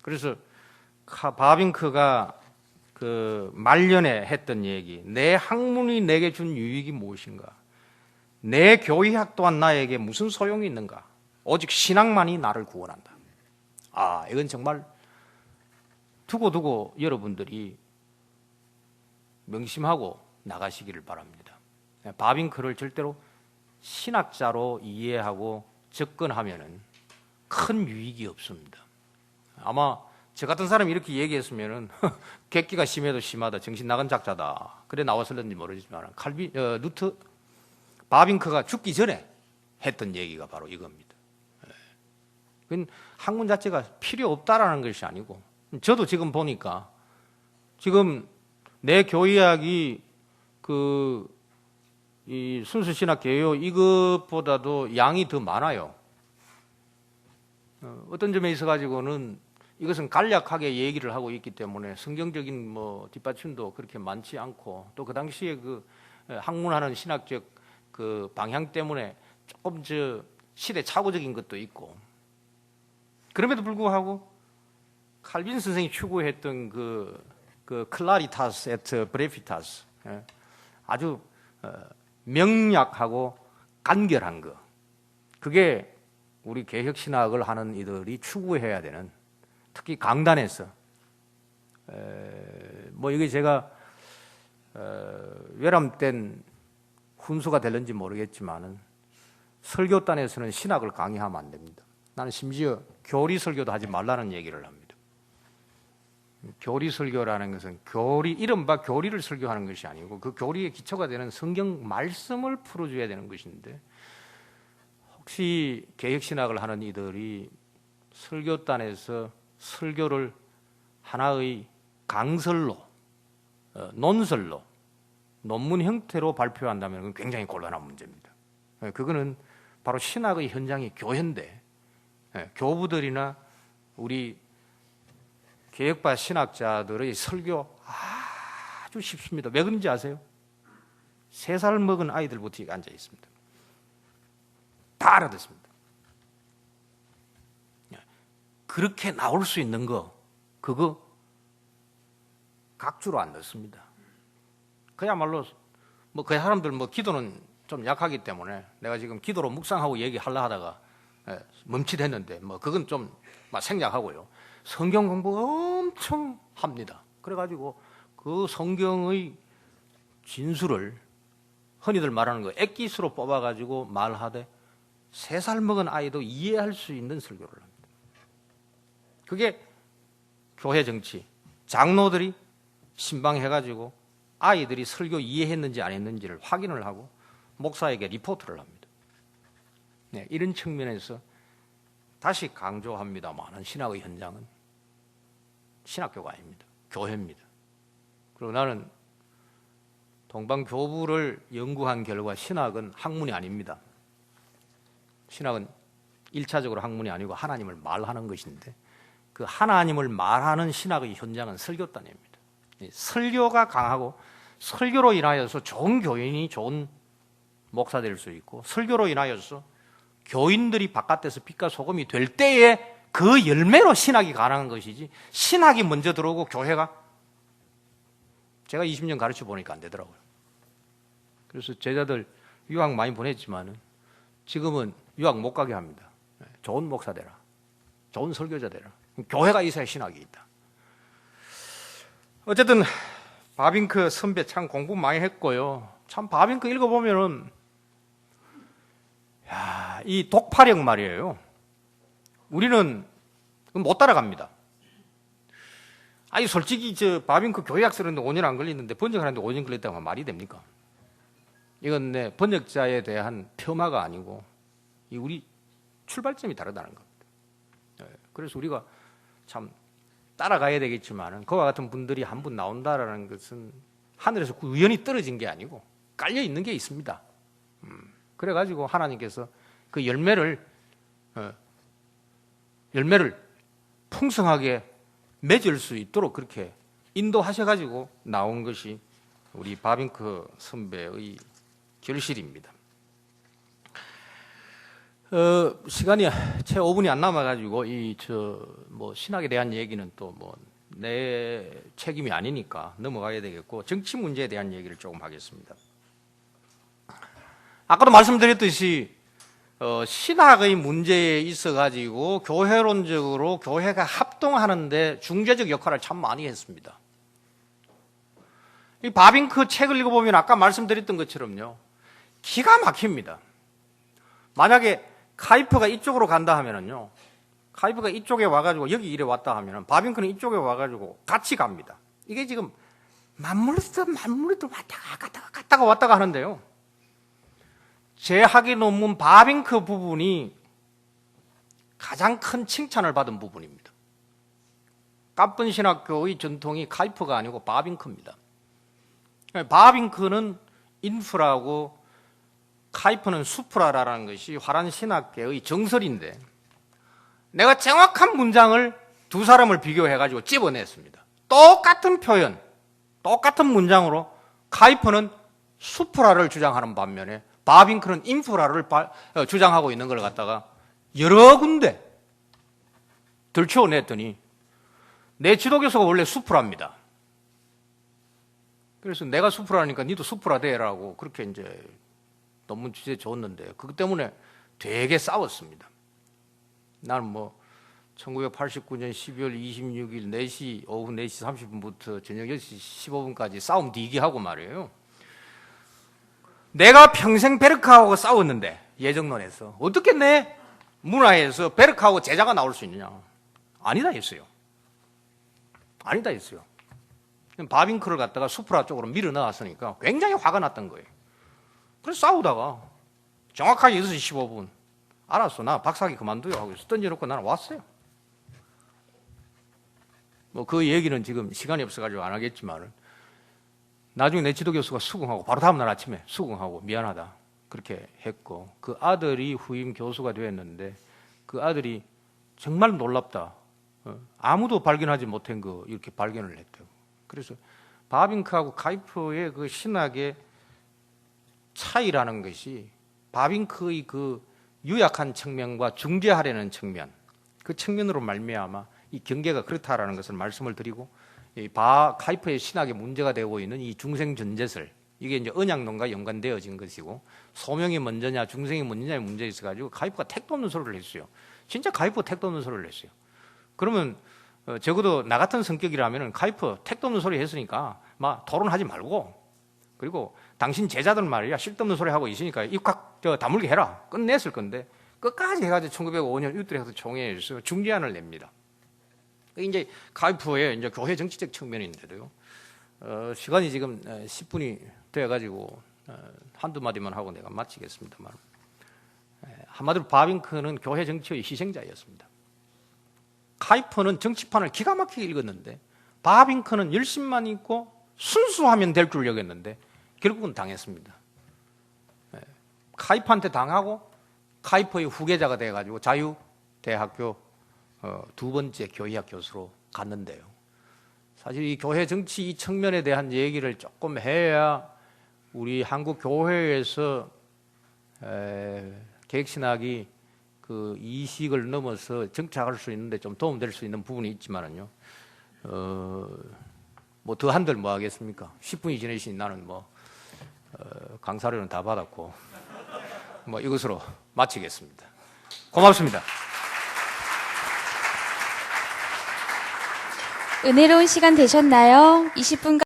그래서 바빙크가 그 말년에 했던 얘기, 내 학문이 내게 준 유익이 무엇인가? 내 교의학 또한 나에게 무슨 소용이 있는가? 오직 신학만이 나를 구원한다. 아, 이건 정말 두고두고 여러분들이 명심하고 나가시기를 바랍니다. 바빙크를 절대로 신학자로 이해하고 접근하면은 큰 유익이 없습니다. 아마 저 같은 사람이 이렇게 얘기했으면은 객기가 심해도 심하다, 정신 나간 작자다, 그래 나왔을는지 모르지만 바빙크가 죽기 전에 했던 얘기가 바로 이겁니다. 그건 학문 자체가 필요 없다라는 것이 아니고, 저도 지금 보니까 지금 내 교의학이 이 순수신학 개요 이것보다도 양이 더 많아요. 어떤 점에 있어 가지고는 이것은 간략하게 얘기를 하고 있기 때문에 성경적인 뭐 뒷받침도 그렇게 많지 않고, 또 그 당시에 그 학문하는 신학적 그 방향 때문에 조금 시대착오적인 것도 있고, 그럼에도 불구하고 칼빈 선생이 추구했던 그 클라리타스 에트 브레피타스, 아주 명약하고 간결한 거, 그게 우리 개혁신학을 하는 이들이 추구해야 되는, 특히 강단에서 뭐 이게 제가 외람된 훈수가 될는지 모르겠지만은 설교단에서는 신학을 강의하면 안 됩니다. 나는 심지어 교리 설교도 하지 말라는 얘기를 합니다. 교리 설교라는 것은 이른바 교리를 설교하는 것이 아니고 그 교리의 기초가 되는 성경 말씀을 풀어줘야 되는 것인데, 혹시 개혁신학을 하는 이들이 설교단에서 설교를 하나의 강설로, 논설로, 논문 형태로 발표한다면 그건 굉장히 곤란한 문제입니다. 그거는 바로 신학의 현장이 교회인데, 교부들이나 우리 개혁파 신학자들의 설교 아주 쉽습니다. 왜 그런지 아세요? 3살 먹은 아이들부터 앉아 있습니다. 다 알아듣습니다. 그렇게 나올 수 있는 거, 그거 각주로 안 넣습니다. 그야말로 뭐 그 사람들 뭐 기도는 좀 약하기 때문에 내가 지금 기도로 묵상하고 얘기하려 하다가 멈칫했는데, 뭐 그건 좀 생략하고요. 성경 공부 엄청 합니다. 그래가지고 그 성경의 진수를 흔히들 말하는 거 액기스로 뽑아가지고 말하되 3살 먹은 아이도 이해할 수 있는 설교를 합니다. 그게 교회 정치, 장로들이 신방해가지고 아이들이 설교 이해했는지 안 했는지를 확인을 하고 목사에게 리포트를 합니다. 네, 이런 측면에서 다시 강조합니다만 신학의 현장은 신학교가 아닙니다. 교회입니다. 그리고 나는 동방교부를 연구한 결과 신학은 학문이 아닙니다. 신학은 1차적으로 학문이 아니고 하나님을 말하는 것인데, 그 하나님을 말하는 신학의 현장은 설교단입니다. 설교가 강하고 설교로 인하여서 좋은 교인이 좋은 목사 될 수 있고, 설교로 인하여서 교인들이 바깥에서 빛과 소금이 될 때에 그 열매로 신학이 가능한 것이지, 신학이 먼저 들어오고 교회가, 제가 20년 가르쳐 보니까 안 되더라고요. 그래서 제자들 유학 많이 보냈지만은 지금은 유학 못 가게 합니다. 좋은 목사 되라. 좋은 설교자 되라. 교회가 있어야 신학이 있다. 어쨌든 바빙크 선배 참 공부 많이 했고요. 참 바빙크 읽어보면은 이 독파력 말이에요. 우리는 못 따라갑니다. 아니 솔직히 저 바빙크 교회학 쓰는데 5년 안 걸리는데 번역하는데 5년 걸렸다고 하면 말이 됩니까? 이건 내 번역자에 대한 폄하가 아니고 이 우리 출발점이 다르다는 겁니다. 그래서 우리가 참 따라가야 되겠지만은 그와 같은 분들이 한 분 나온다라는 것은 하늘에서 우연히 떨어진 게 아니고 깔려 있는 게 있습니다. 그래가지고 하나님께서 그 열매를 풍성하게 맺을 수 있도록 그렇게 인도하셔가지고 나온 것이 우리 바빙크 선배의 결실입니다. 시간이 채 5분이 안 남아가지고 신학에 대한 얘기는 또 내 책임이 아니니까 넘어가야 되겠고 정치 문제에 대한 얘기를 조금 하겠습니다. 아까도 말씀드렸듯이 신학의 문제에 있어가지고 교회론적으로 교회가 합동하는데 중재적 역할을 참 많이 했습니다. 이 바빙크 책을 읽어보면 아까 말씀드렸던 것처럼요, 기가 막힙니다. 만약에 카이퍼가 이쪽으로 간다 하면은요, 카이퍼가 이쪽에 와가지고 여기 이래 왔다 하면은 바빙크는 이쪽에 와가지고 같이 갑니다. 이게 지금 맞물리도 왔다가 하는데요. 제 학위 논문 바빙크 부분이 가장 큰 칭찬을 받은 부분입니다. 까쁜 신학교의 전통이 카이퍼가 아니고 바빙크입니다. 바빙크는 인프라고 카이퍼는 수프라라는 것이 화란 신학계의 정설인데 내가 정확한 문장을 두 사람을 비교해가지고 집어냈습니다. 똑같은 표현, 똑같은 문장으로 카이퍼는 수프라를 주장하는 반면에 바빙크는 인프라를 주장하고 있는 걸 갖다가 여러 군데 들추어냈더니 내 지도교수가 원래 수프라입니다. 그래서 내가 수프라니까 니도 수프라 되라고 그렇게 이제 논문 주제 줬는데 그것 때문에 되게 싸웠습니다. 나는 1989년 12월 26일 4시, 오후 4시 30분부터 저녁 10시 15분까지 싸움 디기하고 말이에요. 내가 평생 베르크하고 싸웠는데 예정론에서 어떻게 내 문화에서 베르크하고 제자가 나올 수 있느냐. 아니다 했어요. 아니다 했어요. 바빙크를 갖다가 수프라 쪽으로 밀어 넣었으니까 굉장히 화가 났던 거예요. 그래서 싸우다가 정확하게 6시 15분 알았어, 나 박사학위 그만둬요 하고 던져놓고 나는 왔어요. 그 얘기는 지금 시간이 없어가지고 안 하겠지만 나중에 내 지도교수가 수긍하고 바로 다음날 아침에 수긍하고 미안하다 그렇게 했고 그 아들이 후임 교수가 되었는데 그 아들이 정말 놀랍다. 아무도 발견하지 못한 거 이렇게 발견을 했다고. 그래서 바빙크하고 카이퍼의 그 신학의 차이라는 것이 바빙크의 그 유약한 측면과 중재하려는 측면, 그 측면으로 말미암아 이 경계가 그렇다라는 것을 말씀을 드리고 이 카이퍼의 신학에 문제가 되고 있는 이 중생 전제설, 이게 이제 언약론과 연관되어진 것이고 소명이 먼저냐 중생이 먼저냐의 문제에 있어가지고 카이퍼가 택도 없는 소리를 했어요. 진짜 카이퍼 택도 없는 소리를 했어요. 그러면 적어도 나 같은 성격이라면 카이퍼 택도 없는 소리 했으니까 막 토론하지 말고, 그리고 당신 제자들 말이야 쓸데없는 소리 하고 있으니까 입각 다물게 해라 끝냈을 건데 끝까지 해가지고 1905년 유트레흐트 총회에서 중재안을 냅니다. 이제 카이퍼의 이제 교회 정치적 측면인데도요. 시간이 지금 10분이 돼가지고 한두 마디만 하고 내가 마치겠습니다만, 한마디로 바빙크는 교회 정치의 희생자였습니다. 카이퍼는 정치판을 기가 막히게 읽었는데 바빙크는 열심만 있고 순수하면 될 줄 여겼는데 결국은 당했습니다. 카이퍼한테 당하고 카이퍼의 후계자가 돼가지고 자유대학교 두 번째 교회학 교수로 갔는데요. 사실 이 교회 정치 이 측면에 대한 얘기를 조금 해야 우리 한국 교회에서 개혁신학이 그 이식을 넘어서 정착할 수 있는데 좀 도움될 수 있는 부분이 있지만은요. 더 한들 뭐 하겠습니까? 10분이 지내신 나는 강사료는 다 받았고 뭐 이것으로 마치겠습니다. 고맙습니다. 은혜로운 시간 되셨나요? 20분간